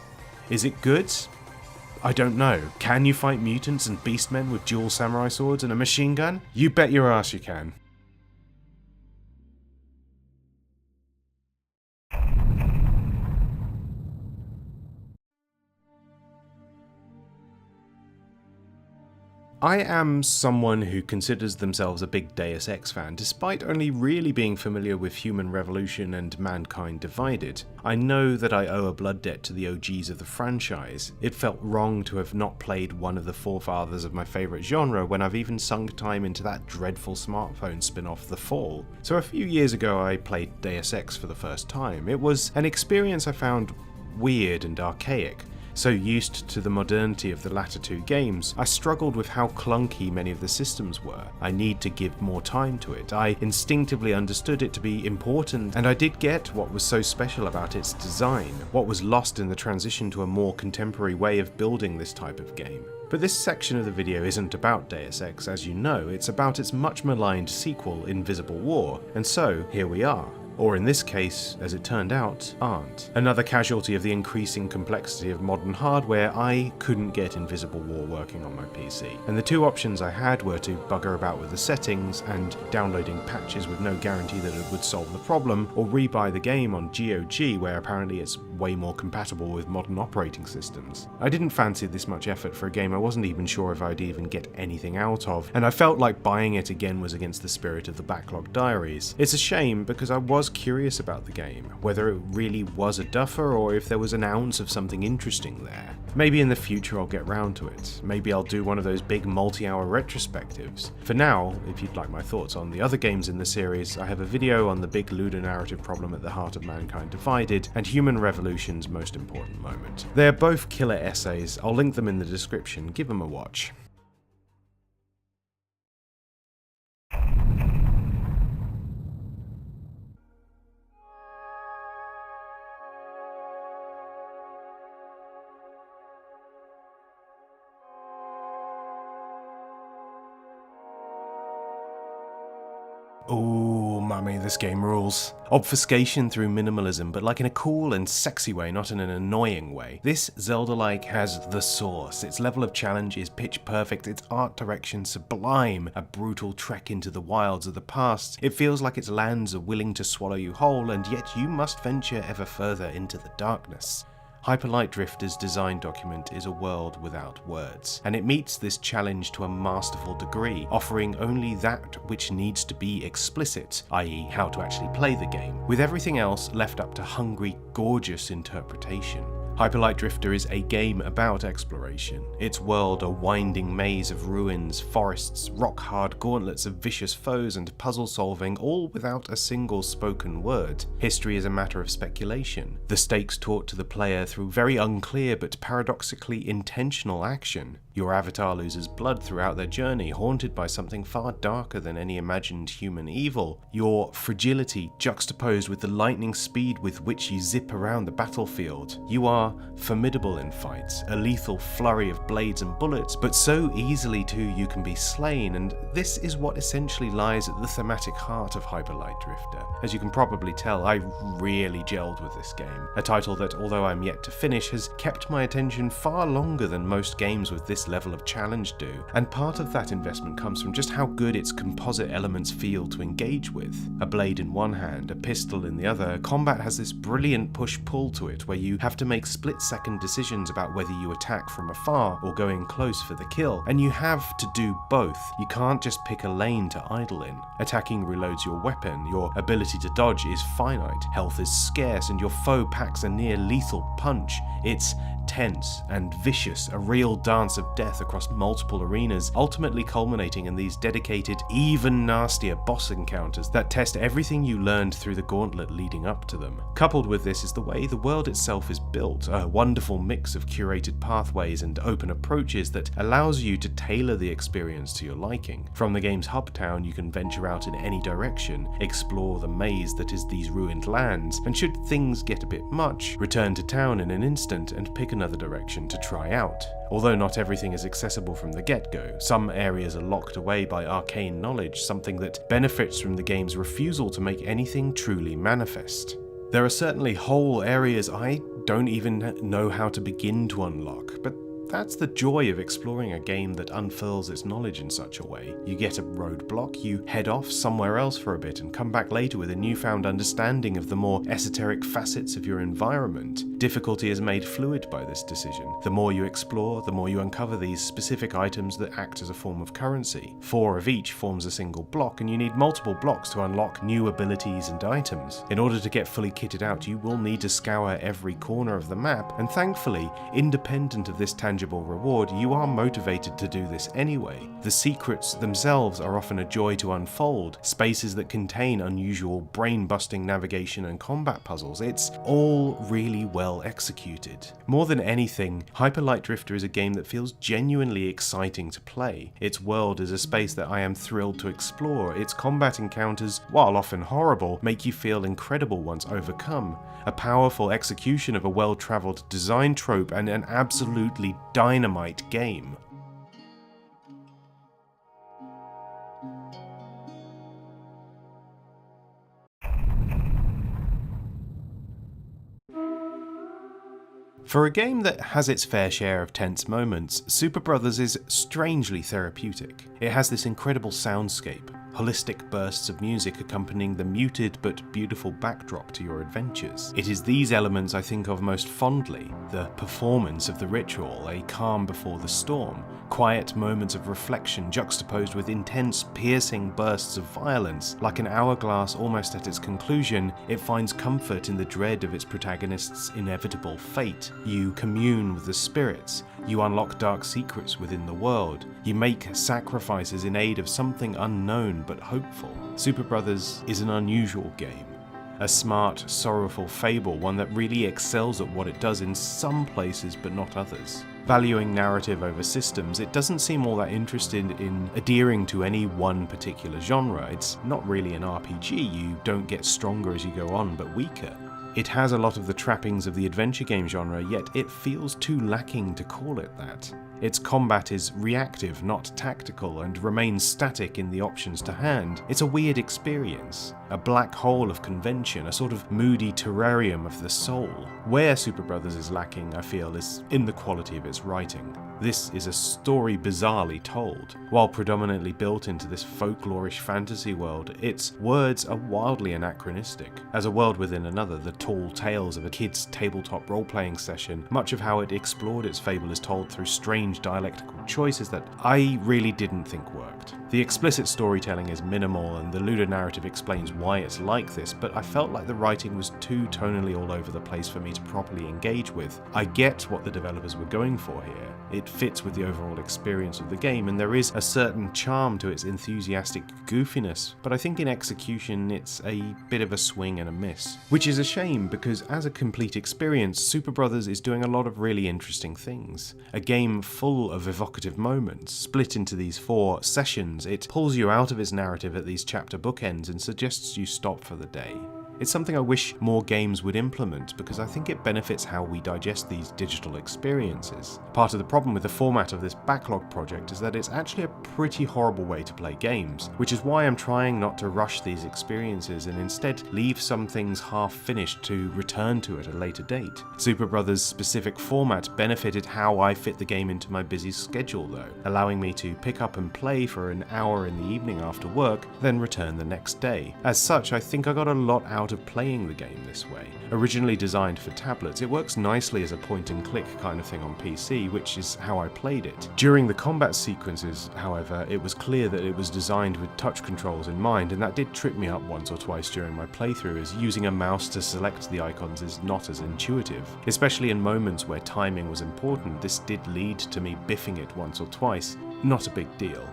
Is it good? I don't know. Can you fight mutants and beastmen with dual samurai swords and a machine gun? You bet your ass you can. I am someone who considers themselves a big Deus Ex fan, despite only really being familiar with Human Revolution and Mankind Divided. I know that I owe a blood debt to the OGs of the franchise. It felt wrong to have not played one of the forefathers of my favourite genre when I've even sunk time into that dreadful smartphone spin-off The Fall. So a few years ago I played Deus Ex for the first time. It was an experience I found weird and archaic. So used to the modernity of the latter two games, I struggled with how clunky many of the systems were. I need to give more time to it. I instinctively understood it to be important, and I did get what was so special about its design, what was lost in the transition to a more contemporary way of building this type of game. But this section of the video isn't about Deus Ex, as you know, it's about its much maligned sequel, Invisible War, and so here we are. Or in this case, as it turned out, aren't. Another casualty of the increasing complexity of modern hardware, I couldn't get Invisible War working on my PC. And the two options I had were to bugger about with the settings and downloading patches with no guarantee that it would solve the problem, or rebuy the game on GOG where apparently it's way more compatible with modern operating systems. I didn't fancy this much effort for a game I wasn't even sure if I'd even get anything out of, and I felt like buying it again was against the spirit of the Backlog Diaries. It's a shame because I was curious about the game, whether it really was a duffer or if there was an ounce of something interesting there. Maybe in the future I'll get round to it. Maybe I'll do one of those big multi-hour retrospectives. For now, if you'd like my thoughts on the other games in the series, I have a video on the big ludonarrative problem at the heart of Mankind Divided and Human Revolution's most important moment. They're both killer essays. I'll link them in the description. Give them a watch. Ooh, mummy, this game rules. Obfuscation through minimalism, but like in a cool and sexy way, not in an annoying way. This Zelda-like has the source. Its level of challenge is pitch perfect, its art direction sublime, a brutal trek into the wilds of the past. It feels like its lands are willing to swallow you whole, and yet you must venture ever further into the darkness. Hyperlight Drifter's design document is a world without words, and it meets this challenge to a masterful degree, offering only that which needs to be explicit, i.e. how to actually play the game, with everything else left up to hungry, gorgeous interpretation. Hyperlight Drifter is a game about exploration, its world a winding maze of ruins, forests, rock-hard gauntlets of vicious foes and puzzle solving, all without a single spoken word. History is a matter of speculation, the stakes taught to the player through very unclear but paradoxically intentional action. Your avatar loses blood throughout their journey, haunted by something far darker than any imagined human evil. Your fragility juxtaposed with the lightning speed with which you zip around the battlefield. You are formidable in fights, a lethal flurry of blades and bullets, but so easily too you can be slain, and this is what essentially lies at the thematic heart of Hyperlight Drifter. As you can probably tell, I really gelled with this game. A title that, although I'm yet to finish, has kept my attention far longer than most games with this this level of challenge do, and part of that investment comes from just how good its composite elements feel to engage with. A blade in one hand, a pistol in the other, combat has this brilliant push-pull to it where you have to make split-second decisions about whether you attack from afar or go in close for the kill, and you have to do both. You can't just pick a lane to idle in. Attacking reloads your weapon, your ability to dodge is finite, health is scarce, and your foe packs a near lethal punch. It's tense and vicious, a real dance of death across multiple arenas, ultimately culminating in these dedicated, even nastier boss encounters that test everything you learned through the gauntlet leading up to them. Coupled with this is the way the world itself is built, a wonderful mix of curated pathways and open approaches that allows you to tailor the experience to your liking. From the game's hub town, you can venture out in any direction, explore the maze that is these ruined lands, and should things get a bit much, return to town in an instant and pick another direction to try out. Although not everything is accessible from the get-go, some areas are locked away by arcane knowledge, something that benefits from the game's refusal to make anything truly manifest. There are certainly whole areas I don't even know how to begin to unlock, but that's the joy of exploring a game that unfurls its knowledge in such a way. You get a roadblock, you head off somewhere else for a bit and come back later with a newfound understanding of the more esoteric facets of your environment. Difficulty is made fluid by this decision. The more you explore, the more you uncover these specific items that act as a form of currency. 4 of each forms a single block, and you need multiple blocks to unlock new abilities and items. In order to get fully kitted out, you will need to scour every corner of the map, and thankfully, independent of this tangible reward, you are motivated to do this anyway. The secrets themselves are often a joy to unfold, spaces that contain unusual brain-busting navigation and combat puzzles. It's all really well executed. More than anything, Hyper Light Drifter is a game that feels genuinely exciting to play. Its world is a space that I am thrilled to explore. Its combat encounters, while often horrible, make you feel incredible once overcome. A powerful execution of a well-travelled design trope and an absolutely dynamite game. For a game that has its fair share of tense moments, Superbrothers is strangely therapeutic. It has this incredible soundscape, holistic bursts of music accompanying the muted but beautiful backdrop to your adventures. It is these elements I think of most fondly: the performance of the ritual, a calm before the storm, quiet moments of reflection juxtaposed with intense, piercing bursts of violence. Like an hourglass almost at its conclusion, it finds comfort in the dread of its protagonist's inevitable fate. You commune with the spirits, you unlock dark secrets within the world, you make sacrifices in aid of something unknown but hopeful. Superbrothers is an unusual game. A smart, sorrowful fable, one that really excels at what it does in some places but not others. Valuing narrative over systems, it doesn't seem all that interested in adhering to any one particular genre. It's not really an RPG, you don't get stronger as you go on but weaker. It has a lot of the trappings of the adventure game genre, yet it feels too lacking to call it that. Its combat is reactive, not tactical, and remains static in the options to hand. It's a weird experience, a black hole of convention, a sort of moody terrarium of the soul. Where Superbrothers is lacking, I feel, is in the quality of its writing. This is a story bizarrely told. While predominantly built into this folklorish fantasy world, its words are wildly anachronistic. As a world within another, the tall tales of a kid's tabletop role-playing session, much of how it explored its fable is told through strange dialectical choices that I really didn't think worked. The explicit storytelling is minimal and the ludonarrative explains why it's like this, but I felt like the writing was too tonally all over the place for me to properly engage with. I get what the developers were going for here. It fits with the overall experience of the game, and there is a certain charm to its enthusiastic goofiness, but I think in execution it's a bit of a swing and a miss. Which is a shame, because as a complete experience, Superbrothers is doing a lot of really interesting things. A game full of evocative moments, split into these 4 sessions. It pulls you out of its narrative at these chapter bookends and suggests you stop for the day. It's something I wish more games would implement because I think it benefits how we digest these digital experiences. Part of the problem with the format of this backlog project is that it's actually a pretty horrible way to play games, which is why I'm trying not to rush these experiences and instead leave some things half finished to return to at a later date. Superbrothers' specific format benefited how I fit the game into my busy schedule though, allowing me to pick up and play for an hour in the evening after work, then return the next day. As such, I think I got a lot out of playing the game this way. Originally designed for tablets, it works nicely as a point and click kind of thing on PC, which is how I played it. During the combat sequences, however, it was clear that it was designed with touch controls in mind, and that did trip me up once or twice during my playthrough, as using a mouse to select the icons is not as intuitive. Especially in moments where timing was important, this did lead to me biffing it once or twice. Not a big deal.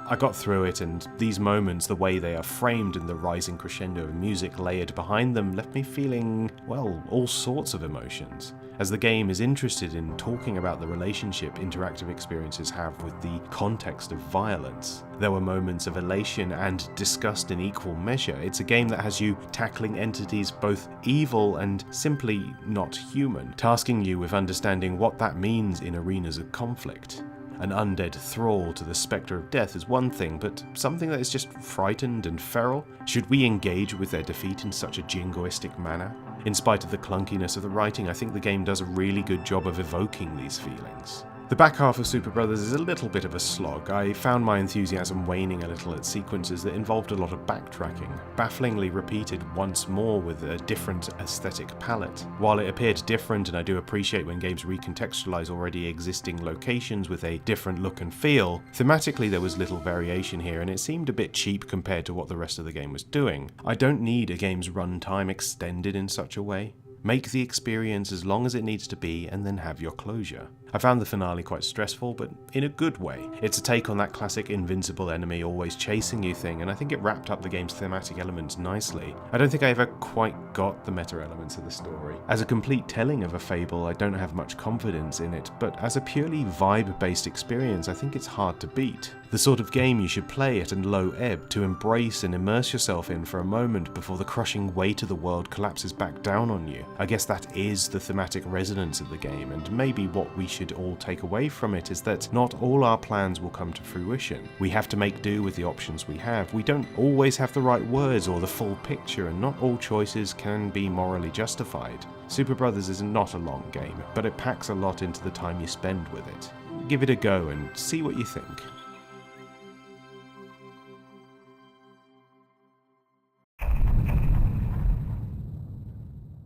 I got through it, and these moments, the way they are framed and the rising crescendo of music layered behind them, left me feeling, well, all sorts of emotions, as the game is interested in talking about the relationship interactive experiences have with the context of violence. There were moments of elation and disgust in equal measure. It's a game that has you tackling entities both evil and simply not human, tasking you with understanding what that means in arenas of conflict. An undead thrall to the spectre of death is one thing, but something that is just frightened and feral? Should we engage with their defeat in such a jingoistic manner? In spite of the clunkiness of the writing, I think the game does a really good job of evoking these feelings. The back half of Superbrothers is a little bit of a slog. I found my enthusiasm waning a little at sequences that involved a lot of backtracking, bafflingly repeated once more with a different aesthetic palette. While it appeared different, and I do appreciate when games recontextualize already existing locations with a different look and feel, thematically there was little variation here, and it seemed a bit cheap compared to what the rest of the game was doing. I don't need a game's runtime extended in such a way. Make the experience as long as it needs to be, and then have your closure. I found the finale quite stressful, but in a good way. It's a take on that classic invincible enemy always chasing you thing, and I think it wrapped up the game's thematic elements nicely. I don't think I ever quite got the meta elements of the story. As a complete telling of a fable, I don't have much confidence in it, but as a purely vibe-based experience, I think it's hard to beat. The sort of game you should play at a low ebb, to embrace and immerse yourself in for a moment before the crushing weight of the world collapses back down on you. I guess that is the thematic resonance of the game, and maybe what we should all take away from it is that not all our plans will come to fruition. We have to make do with the options we have. We don't always have the right words or the full picture, and not all choices can be morally justified. Superbrothers is not a long game, but it packs a lot into the time you spend with it. Give it a go and see what you think.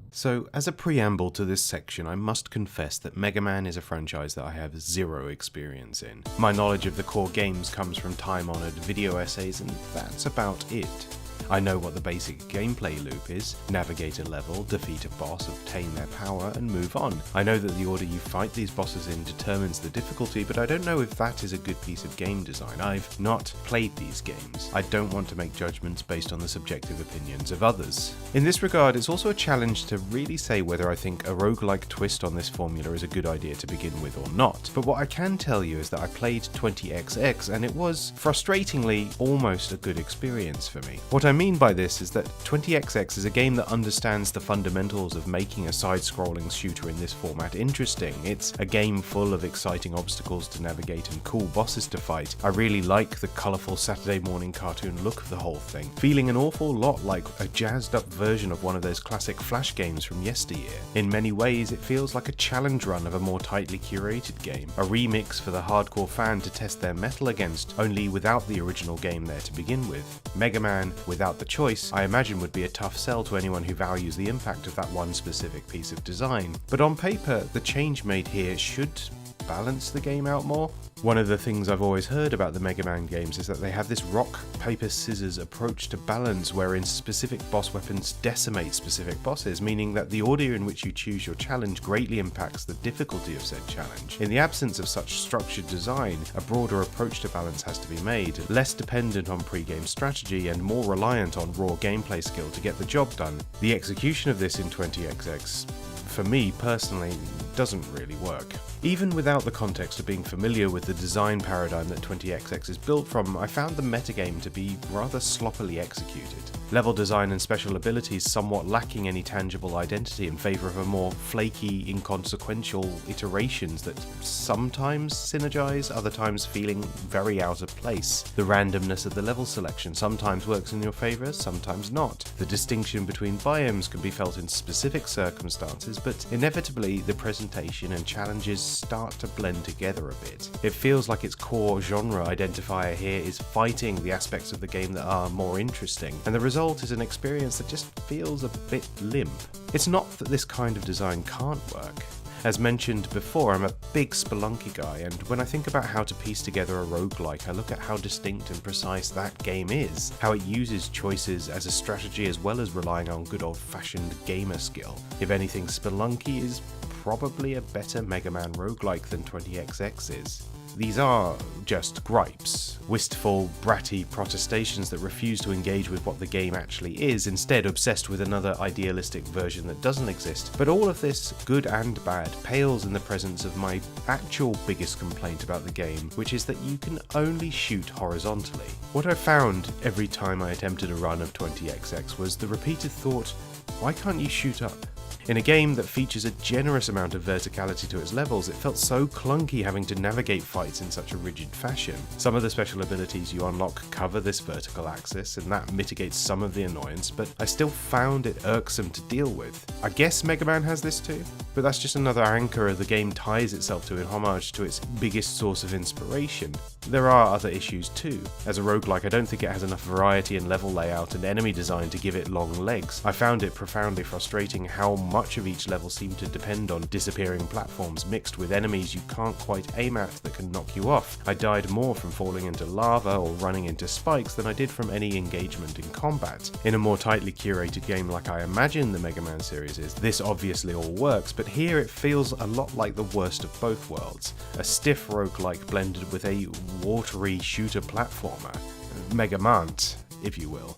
So, as a preamble to this section, I must confess that Mega Man is a franchise that I have zero experience in. My knowledge of the core games comes from time-honoured video essays, and that's about it. I know what the basic gameplay loop is: navigate a level, defeat a boss, obtain their power, and move on. I know that the order you fight these bosses in determines the difficulty, but I don't know if that is a good piece of game design. I've not played these games. I don't want to make judgments based on the subjective opinions of others. In this regard, it's also a challenge to really say whether I think a roguelike twist on this formula is a good idea to begin with or not. But what I can tell you is that I played 20XX, and it was, frustratingly, almost a good experience for me. What I mean by this is that 20XX is a game that understands the fundamentals of making a side-scrolling shooter in this format interesting. It's a game full of exciting obstacles to navigate and cool bosses to fight. I really like the colourful Saturday morning cartoon look of the whole thing, feeling an awful lot like a jazzed up version of one of those classic Flash games from yesteryear. In many ways, it feels like a challenge run of a more tightly curated game, a remix for the hardcore fan to test their mettle against, only without the original game there to begin with. Mega Man, without the choice, I imagine would be a tough sell to anyone who values the impact of that one specific piece of design. But on paper, the change made here should balance the game out more. One of the things I've always heard about the Mega Man games is that they have this rock, paper, scissors approach to balance wherein specific boss weapons decimate specific bosses, meaning that the order in which you choose your challenge greatly impacts the difficulty of said challenge. In the absence of such structured design, a broader approach to balance has to be made, less dependent on pre-game strategy and more reliant on raw gameplay skill to get the job done. The execution of this in 20XX, for me personally, doesn't really work. Even without the context of being familiar with the design paradigm that 20XX is built from, I found the metagame to be rather sloppily executed. Level design and special abilities somewhat lacking any tangible identity in favour of a more flaky, inconsequential iterations that sometimes synergize, other times feeling very out of place. The randomness of the level selection sometimes works in your favour, sometimes not. The distinction between biomes can be felt in specific circumstances, but inevitably the presentation and challenges start to blend together a bit. It feels like its core genre identifier here is fighting the aspects of the game that are more interesting, and the result is an experience that just feels a bit limp. It's not that this kind of design can't work. As mentioned before, I'm a big Spelunky guy, and when I think about how to piece together a roguelike, I look at how distinct and precise that game is, how it uses choices as a strategy as well as relying on good old-fashioned gamer skill. If anything, Spelunky is probably a better Mega Man roguelike than 20XX is. These are just gripes, wistful, bratty protestations that refuse to engage with what the game actually is, instead obsessed with another idealistic version that doesn't exist. But all of this, good and bad, pales in the presence of my actual biggest complaint about the game, which is that you can only shoot horizontally. What I found every time I attempted a run of 20XX was the repeated thought, why can't you shoot up? In a game that features a generous amount of verticality to its levels, it felt so clunky having to navigate fights in such a rigid fashion. Some of the special abilities you unlock cover this vertical axis, and that mitigates some of the annoyance, but I still found it irksome to deal with. I guess Mega Man has this too, but that's just another anchor the game ties itself to in homage to its biggest source of inspiration. There are other issues too. As a roguelike, I don't think it has enough variety in level layout and enemy design to give it long legs. I found it profoundly frustrating how much of each level seemed to depend on disappearing platforms mixed with enemies you can't quite aim at that can knock you off. I died more from falling into lava or running into spikes than I did from any engagement in combat. In a more tightly curated game like I imagine the Mega Man series is, this obviously all works, but here it feels a lot like the worst of both worlds. A stiff roguelike blended with a watery shooter platformer. Mega Mant, if you will.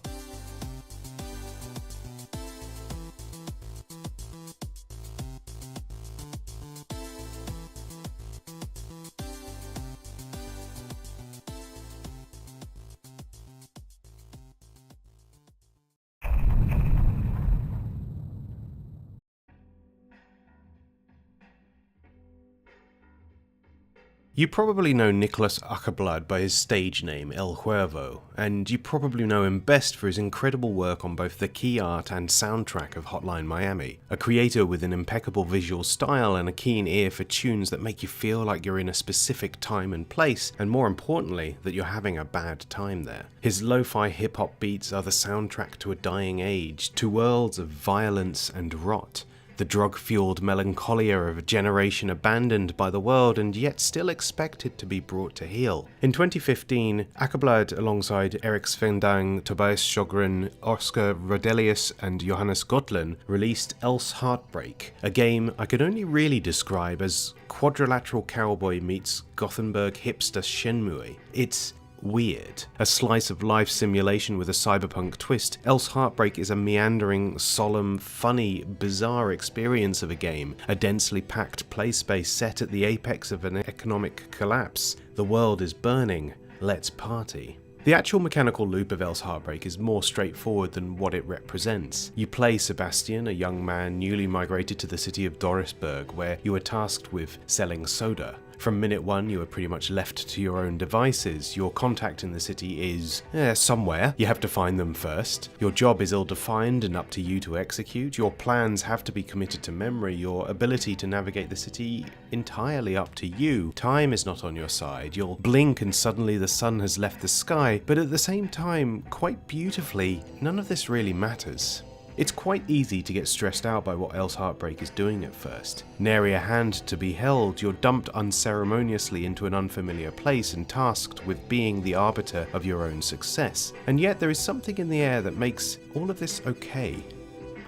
You probably know Nicholas Ackerblood by his stage name El Cuervo, and you probably know him best for his incredible work on both the key art and soundtrack of Hotline Miami, a creator with an impeccable visual style and a keen ear for tunes that make you feel like you're in a specific time and place, and more importantly, that you're having a bad time there. His lo-fi hip-hop beats are the soundtrack to a dying age, to worlds of violence and rot. The drug-fueled melancholia of a generation abandoned by the world and yet still expected to be brought to heel. In 2015, Ackerblood, alongside Erik Svendang, Tobias Sjogren, Oscar Rodelius and Johannes Gottlin, released Else Heart.Break, a game I could only really describe as quadrilateral cowboy meets Gothenburg hipster Shenmue. It's weird. A slice of life simulation with a cyberpunk twist, Else Heart.Break is a meandering, solemn, funny, bizarre experience of a game, a densely packed play space set at the apex of an economic collapse. The world is burning, let's party. The actual mechanical loop of Else Heart.Break is more straightforward than what it represents. You play Sebastian, a young man newly migrated to the city of Dorisburg, where you are tasked with selling soda. From minute one, you are pretty much left to your own devices. Your contact in the city is somewhere. You have to find them first. Your job is ill-defined and up to you to execute. Your plans have to be committed to memory. Your ability to navigate the city entirely up to you. Time is not on your side. You'll blink and suddenly the sun has left the sky, but at the same time, quite beautifully, none of this really matters. It's quite easy to get stressed out by what Else Heart.Break is doing at first. Nary a hand to be held, you're dumped unceremoniously into an unfamiliar place and tasked with being the arbiter of your own success. And yet there is something in the air that makes all of this okay.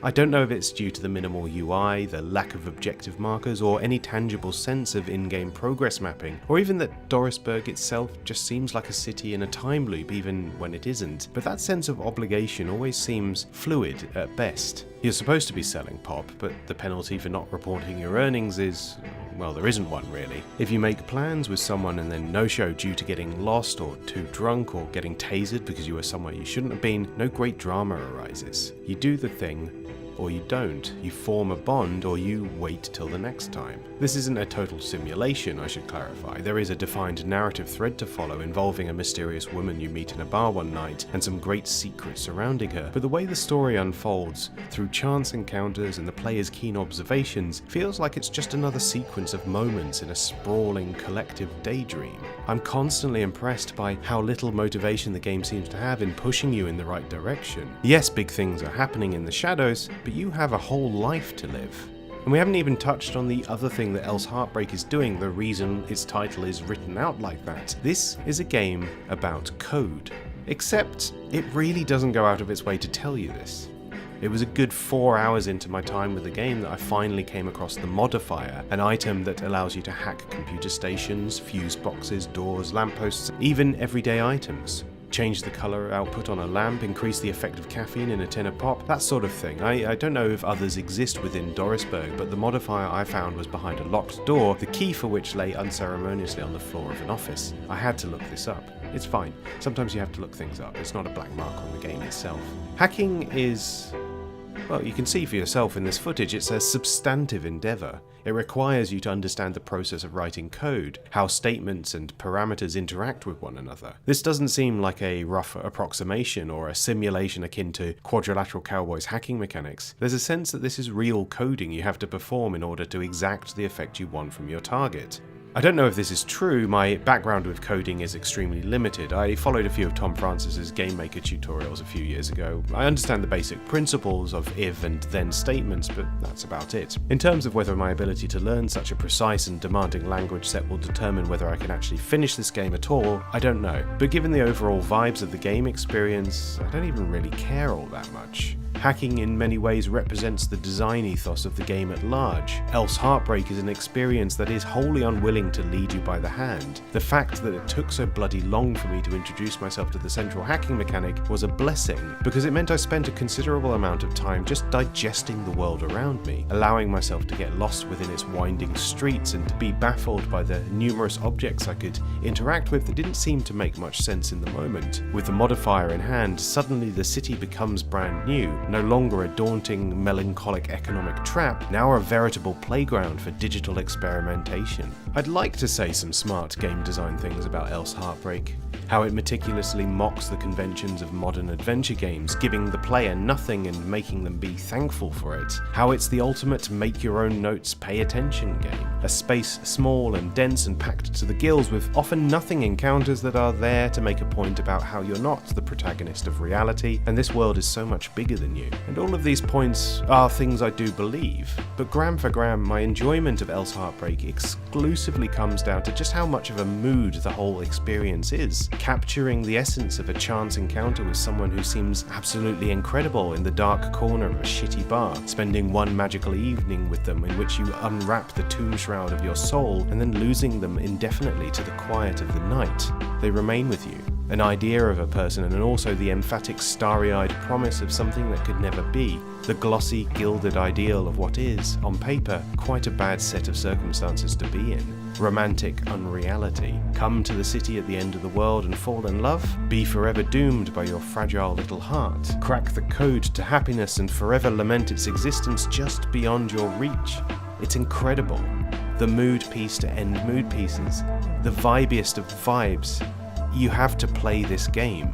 I don't know if it's due to the minimal UI, the lack of objective markers, or any tangible sense of in-game progress mapping, or even that Dorisburg itself just seems like a city in a time loop even when it isn't, but that sense of obligation always seems fluid at best. You're supposed to be selling pop, but the penalty for not reporting your earnings is, well, there isn't one really. If you make plans with someone and then no-show due to getting lost or too drunk or getting tasered because you were somewhere you shouldn't have been, no great drama arises. You do the thing, or you don't. You form a bond, or you wait till the next time. This isn't a total simulation, I should clarify. There is a defined narrative thread to follow involving a mysterious woman you meet in a bar one night and some great secrets surrounding her, but the way the story unfolds, through chance encounters and the player's keen observations, feels like it's just another sequence of moments in a sprawling collective daydream. I'm constantly impressed by how little motivation the game seems to have in pushing you in the right direction. Yes, big things are happening in the shadows, but you have a whole life to live. And we haven't even touched on the other thing that else Heart.Break is doing, the reason its title is written out like that. This is a game about code. Except, it really doesn't go out of its way to tell you this. It was a good 4 hours into my time with the game that I finally came across the modifier, an item that allows you to hack computer stations, fuse boxes, doors, lampposts, even everyday items. Change the color output on a lamp, increase the effect of caffeine in a tin of pop, that sort of thing. I don't know if others exist within Dorisberg, but the modifier I found was behind a locked door, the key for which lay unceremoniously on the floor of an office. I had to look this up. It's fine. Sometimes you have to look things up. It's not a black mark on the game itself. Hacking is... well, you can see for yourself in this footage, it's a substantive endeavour. It requires you to understand the process of writing code, how statements and parameters interact with one another. This doesn't seem like a rough approximation or a simulation akin to Quadrilateral Cowboy's hacking mechanics. There's a sense that this is real coding you have to perform in order to exact the effect you want from your target. I don't know if this is true, my background with coding is extremely limited. I followed a few of Tom Francis's Game Maker tutorials a few years ago. I understand the basic principles of if and then statements, but that's about it. In terms of whether my ability to learn such a precise and demanding language set will determine whether I can actually finish this game at all, I don't know. But given the overall vibes of the game experience, I don't even really care all that much. Hacking in many ways represents the design ethos of the game at large, else Heart.Break is an experience that is wholly unwilling to lead you by the hand. The fact that it took so bloody long for me to introduce myself to the central hacking mechanic was a blessing, because it meant I spent a considerable amount of time just digesting the world around me, allowing myself to get lost within its winding streets and to be baffled by the numerous objects I could interact with that didn't seem to make much sense in the moment. With the modifier in hand, suddenly the city becomes brand new, no longer a daunting, melancholic economic trap, now a veritable playground for digital experimentation. I'd like to say some smart game design things about else Heart.Break. How it meticulously mocks the conventions of modern adventure games, giving the player nothing and making them be thankful for it. How it's the ultimate make-your-own-notes, pay-attention game. A space small and dense and packed to the gills with often nothing encounters that are there to make a point about how you're not the protagonist of reality, and this world is so much bigger than you. And all of these points are things I do believe, but gram for gram, my enjoyment of else Heart.Break exclusively comes down to just how much of a mood the whole experience is. Capturing the essence of a chance encounter with someone who seems absolutely incredible in the dark corner of a shitty bar, spending one magical evening with them in which you unwrap the tomb shroud of your soul and then losing them indefinitely to the quiet of the night. They remain with you. An idea of a person and also the emphatic starry-eyed promise of something that could never be. The glossy, gilded ideal of what is, on paper, quite a bad set of circumstances to be in. Romantic unreality. Come to the city at the end of the world and fall in love? Be forever doomed by your fragile little heart. Crack the code to happiness and forever lament its existence just beyond your reach. It's incredible. The mood piece to end mood pieces. The vibiest of vibes. You have to play this game.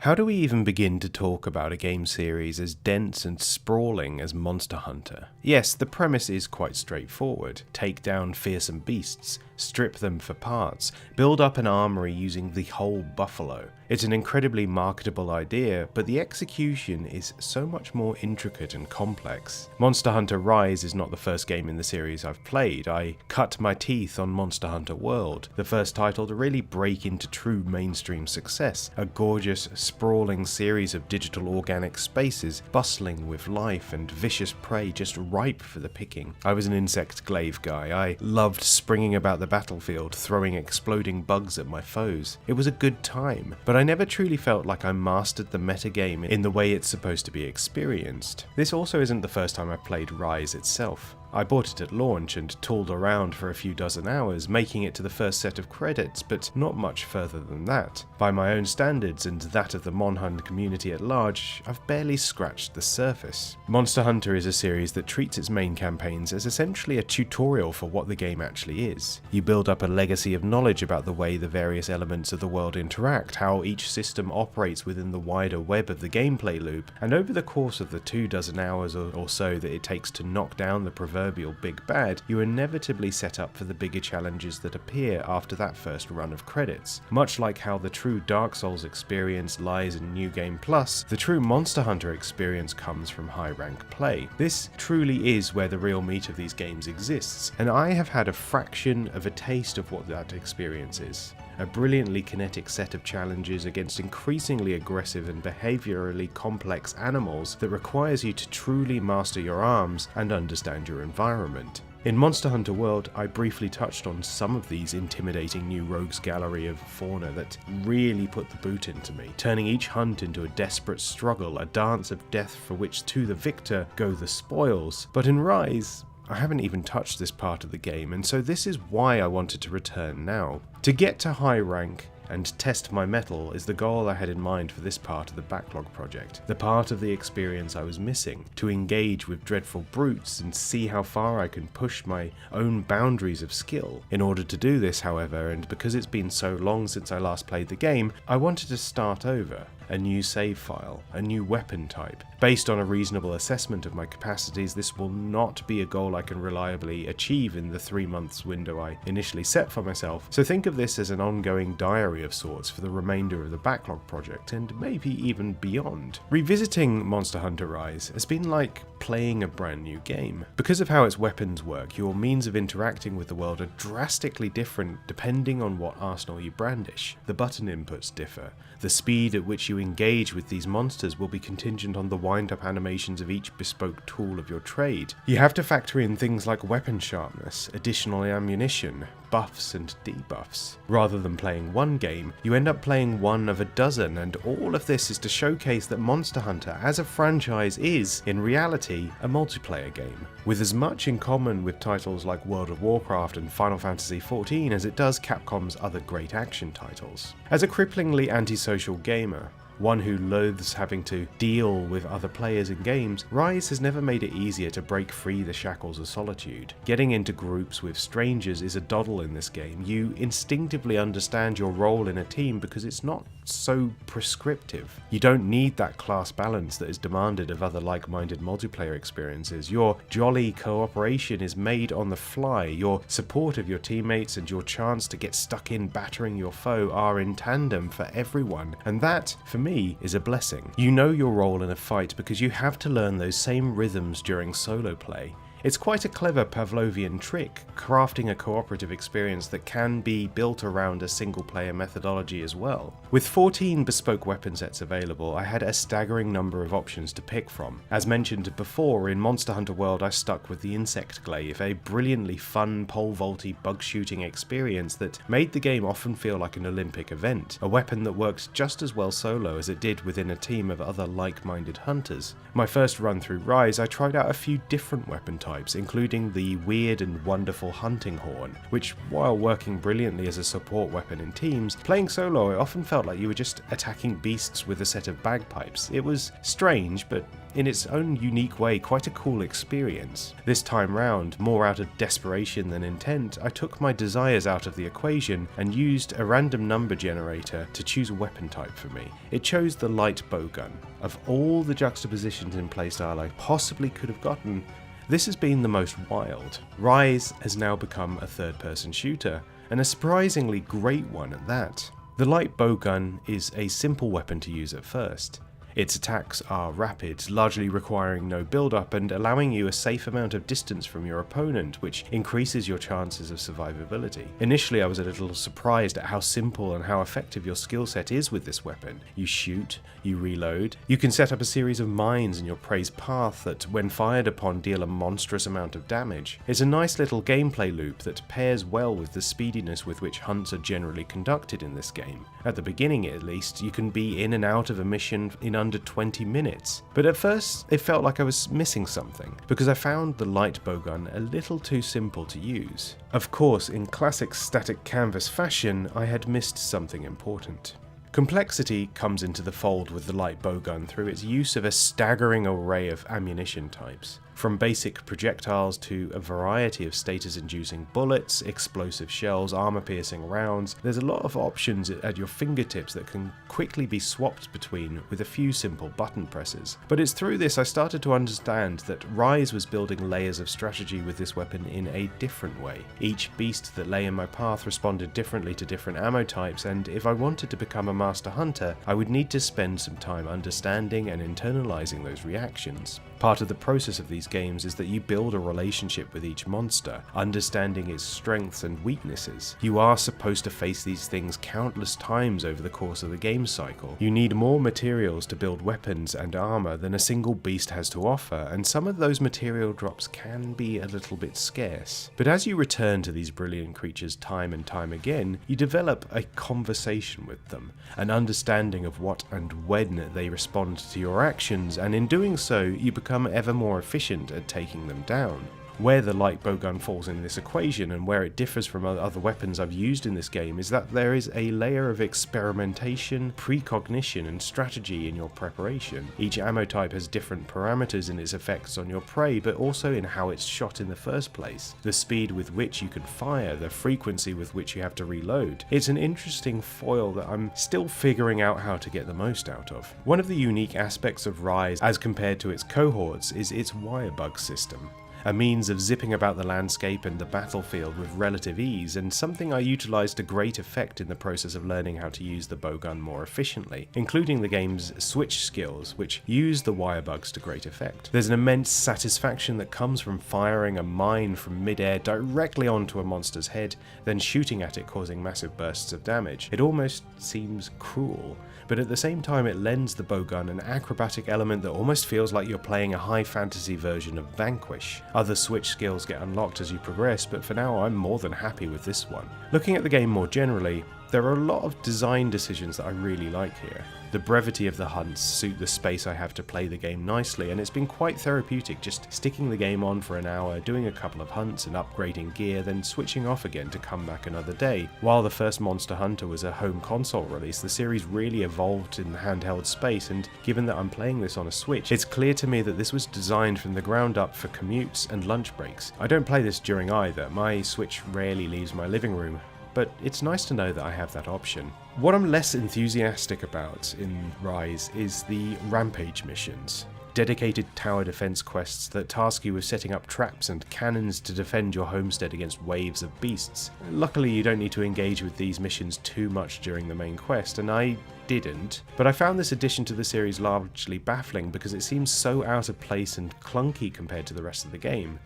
How do we even begin to talk about a game series as dense and sprawling as Monster Hunter? Yes, the premise is quite straightforward. Take down fearsome beasts, strip them for parts, build up an armory using the whole buffalo. It's an incredibly marketable idea, but the execution is so much more intricate and complex. Monster Hunter Rise is not the first game in the series I've played. I cut my teeth on Monster Hunter World, the first title to really break into true mainstream success, a gorgeous, sprawling series of digital organic spaces, bustling with life and vicious prey just ripe for the picking. I was an insect glaive guy. I loved springing about the battlefield, throwing exploding bugs at my foes. It was a good time, but I never truly felt like I mastered the metagame in the way it's supposed to be experienced. This also isn't the first time I've played Rise itself. I bought it at launch and tooled around for a few dozen hours, making it to the first set of credits, but not much further than that. By my own standards and that of the Monhun community at large, I've barely scratched the surface. Monster Hunter is a series that treats its main campaigns as essentially a tutorial for what the game actually is. You build up a legacy of knowledge about the way the various elements of the world interact, how each system operates within the wider web of the gameplay loop, and over the course of the 24 hours or so that it takes to knock down the proverbial big bad, you inevitably set up for the bigger challenges that appear after that first run of credits. Much like how the true Dark Souls experience lies in New Game Plus, the true Monster Hunter experience comes from high rank play. This truly is where the real meat of these games exists, and I have had a fraction of a taste of what that experience is. A brilliantly kinetic set of challenges against increasingly aggressive and behaviourally complex animals that requires you to truly master your arms and understand your environment. In Monster Hunter World, I briefly touched on some of these intimidating new rogues gallery of fauna that really put the boot into me, turning each hunt into a desperate struggle, a dance of death for which to the victor go the spoils. But in Rise, I haven't even touched this part of the game, and so this is why I wanted to return now. To get to high rank and test my mettle is the goal I had in mind for this part of the Backlog project, the part of the experience I was missing, to engage with dreadful brutes and see how far I can push my own boundaries of skill. In order to do this, however, and because it's been so long since I last played the game, I wanted to start over. A new save file, a new weapon type. Based on a reasonable assessment of my capacities, this will not be a goal I can reliably achieve in the 3 months window I initially set for myself, so think of this as an ongoing diary of sorts for the remainder of the Backlog project, and maybe even beyond. Revisiting Monster Hunter Rise has been like playing a brand new game. Because of how its weapons work, your means of interacting with the world are drastically different depending on what arsenal you brandish. The button inputs differ. The speed at which you engage with these monsters will be contingent on the wind-up animations of each bespoke tool of your trade. You have to factor in things like weapon sharpness, additional ammunition, buffs and debuffs. Rather than playing one game, you end up playing one of a dozen, and all of this is to showcase that Monster Hunter as a franchise is, in reality, a multiplayer game, with as much in common with titles like World of Warcraft and Final Fantasy XIV as it does Capcom's other great action titles. As a cripplingly antisocial gamer, one who loathes having to deal with other players in games, Rise has never made it easier to break free the shackles of solitude. Getting into groups with strangers is a doddle in this game. You instinctively understand your role in a team because it's not so prescriptive. You don't need that class balance that is demanded of other like-minded multiplayer experiences. Your jolly cooperation is made on the fly. Your support of your teammates and your chance to get stuck in battering your foe are in tandem for everyone, and that, for me, is a blessing. You know your role in a fight because you have to learn those same rhythms during solo play. It's quite a clever Pavlovian trick, crafting a cooperative experience that can be built around a single-player methodology as well. With 14 bespoke weapon sets available, I had a staggering number of options to pick from. As mentioned before, in Monster Hunter World I stuck with the Insect Glaive, a brilliantly fun pole-vaulty bug-shooting experience that made the game often feel like an Olympic event, a weapon that worked just as well solo as it did within a team of other like-minded hunters. My first run through Rise, I tried out a few different weapon types, including the weird and wonderful hunting horn, which, while working brilliantly as a support weapon in teams, playing solo it often felt like you were just attacking beasts with a set of bagpipes. It was strange, but in its own unique way, quite a cool experience. This time round, more out of desperation than intent, I took my desires out of the equation and used a random number generator to choose a weapon type for me. It chose the light bowgun. Of all the juxtapositions in playstyle I possibly could have gotten, this has been the most wild. Rise has now become a third-person shooter, and a surprisingly great one at that. The light bowgun is a simple weapon to use at first. Its attacks are rapid, largely requiring no build-up and allowing you a safe amount of distance from your opponent, which increases your chances of survivability. Initially I was a little surprised at how simple and how effective your skill set is with this weapon. You shoot, you reload, you can set up a series of mines in your prey's path that, when fired upon, deal a monstrous amount of damage. It's a nice little gameplay loop that pairs well with the speediness with which hunts are generally conducted in this game. At the beginning at least, you can be in and out of a mission in under 20 minutes. But at first it felt like I was missing something, because I found the light bowgun a little too simple to use. Of course, in classic static canvas fashion, I had missed something important. Complexity comes into the fold with the light bowgun through its use of a staggering array of ammunition types. From basic projectiles to a variety of status-inducing bullets, explosive shells, armor-piercing rounds, there's a lot of options at your fingertips that can quickly be swapped between with a few simple button presses. But it's through this I started to understand that Rise was building layers of strategy with this weapon in a different way. Each beast that lay in my path responded differently to different ammo types, and if I wanted to become a master hunter, I would need to spend some time understanding and internalizing those reactions. Part of the process of these games is that you build a relationship with each monster, understanding its strengths and weaknesses. You are supposed to face these things countless times over the course of the game cycle. You need more materials to build weapons and armor than a single beast has to offer, and some of those material drops can be a little bit scarce. But as you return to these brilliant creatures time and time again, you develop a conversation with them, an understanding of what and when they respond to your actions, and in doing so, you become ever more efficient at taking them down. Where the light bowgun falls in this equation and where it differs from other weapons I've used in this game is that there is a layer of experimentation, precognition and strategy in your preparation. Each ammo type has different parameters in its effects on your prey, but also in how it's shot in the first place. The speed with which you can fire, the frequency with which you have to reload. It's an interesting foil that I'm still figuring out how to get the most out of. One of the unique aspects of Rise as compared to its cohorts is its wire bug system. A means of zipping about the landscape and the battlefield with relative ease, and something I utilised to great effect in the process of learning how to use the bowgun more efficiently, including the game's switch skills, which use the wire bugs to great effect. There's an immense satisfaction that comes from firing a mine from mid-air directly onto a monster's head, then shooting at it, causing massive bursts of damage. It almost seems cruel, but at the same time it lends the bowgun an acrobatic element that almost feels like you're playing a high fantasy version of Vanquish. Other switch skills get unlocked as you progress, but for now I'm more than happy with this one. Looking at the game more generally, there are a lot of design decisions that I really like here. The brevity of the hunts suit the space I have to play the game nicely, and it's been quite therapeutic just sticking the game on for an hour, doing a couple of hunts and upgrading gear, then switching off again to come back another day. While the first Monster Hunter was a home console release, the series really evolved in the handheld space, and given that I'm playing this on a Switch, it's clear to me that this was designed from the ground up for commutes and lunch breaks. I don't play this during either. My Switch rarely leaves my living room, but it's nice to know that I have that option. What I'm less enthusiastic about in Rise is the Rampage missions. Dedicated tower defense quests that task you with setting up traps and cannons to defend your homestead against waves of beasts. Luckily you don't need to engage with these missions too much during the main quest, and I didn't, but I found this addition to the series largely baffling because it seems so out of place and clunky compared to the rest of the game.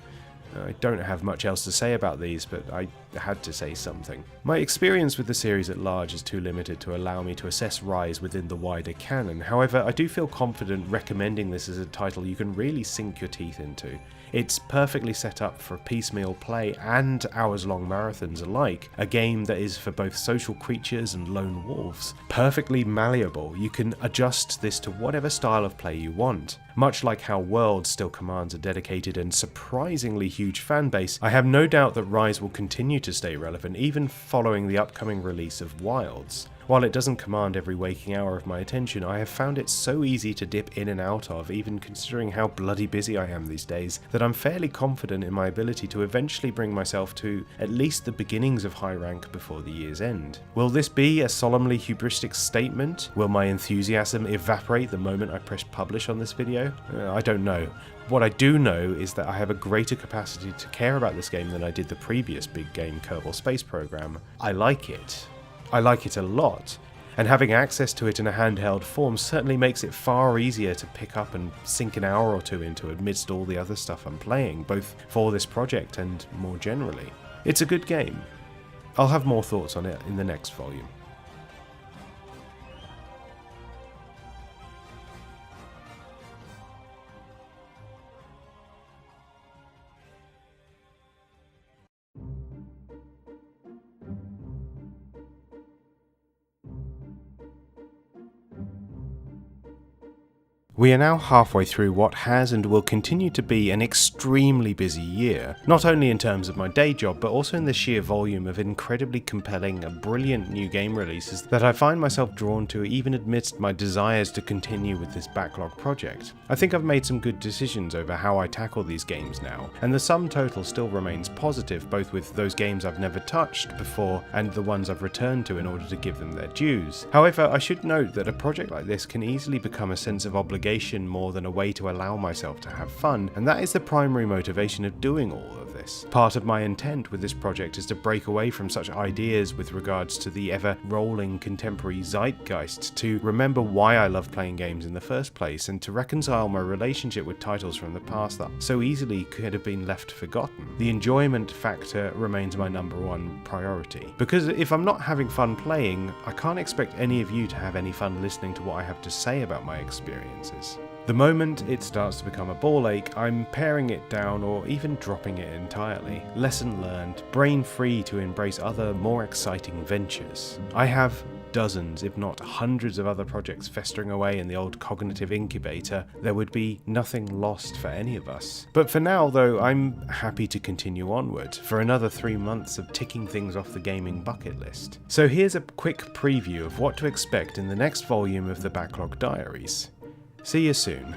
I don't have much else to say about these, but I had to say something. My experience with the series at large is too limited to allow me to assess Rise within the wider canon. However, I do feel confident recommending this as a title you can really sink your teeth into. It's perfectly set up for piecemeal play and hours-long marathons alike, a game that is for both social creatures and lone wolves. Perfectly malleable, you can adjust this to whatever style of play you want. Much like how World still commands a dedicated and surprisingly huge fanbase, I have no doubt that Rise will continue to stay relevant even following the upcoming release of Wilds. While it doesn't command every waking hour of my attention, I have found it so easy to dip in and out of, even considering how bloody busy I am these days, that I'm fairly confident in my ability to eventually bring myself to at least the beginnings of high rank before the year's end. Will this be a solemnly hubristic statement? Will my enthusiasm evaporate the moment I press publish on this video? I don't know. What I do know is that I have a greater capacity to care about this game than I did the previous big game Kerbal Space Program. I like it a lot, and having access to it in a handheld form certainly makes it far easier to pick up and sink an hour or two into amidst all the other stuff I'm playing, both for this project and more generally. It's a good game. I'll have more thoughts on it in the next volume. We are now halfway through what has and will continue to be an extremely busy year, not only in terms of my day job, but also in the sheer volume of incredibly compelling and brilliant new game releases that I find myself drawn to even amidst my desires to continue with this backlog project. I think I've made some good decisions over how I tackle these games now, and the sum total still remains positive, both with those games I've never touched before and the ones I've returned to in order to give them their dues. However, I should note that a project like this can easily become a sense of obligation more than a way to allow myself to have fun, and that is the primary motivation of doing all of this. Part of my intent with this project is to break away from such ideas with regards to the ever-rolling contemporary zeitgeist, to remember why I love playing games in the first place, and to reconcile my relationship with titles from the past that so easily could have been left forgotten. The enjoyment factor remains my number one priority, because if I'm not having fun playing, I can't expect any of you to have any fun listening to what I have to say about my experiences. The moment it starts to become a ball ache, I'm paring it down or even dropping it entirely. Lesson learned, brain free to embrace other, more exciting ventures. I have dozens, if not hundreds of other projects festering away in the old cognitive incubator. There would be nothing lost for any of us. But for now though, I'm happy to continue onward for another 3 months of ticking things off the gaming bucket list. So here's a quick preview of what to expect in the next volume of the Backlog Diaries. See you soon.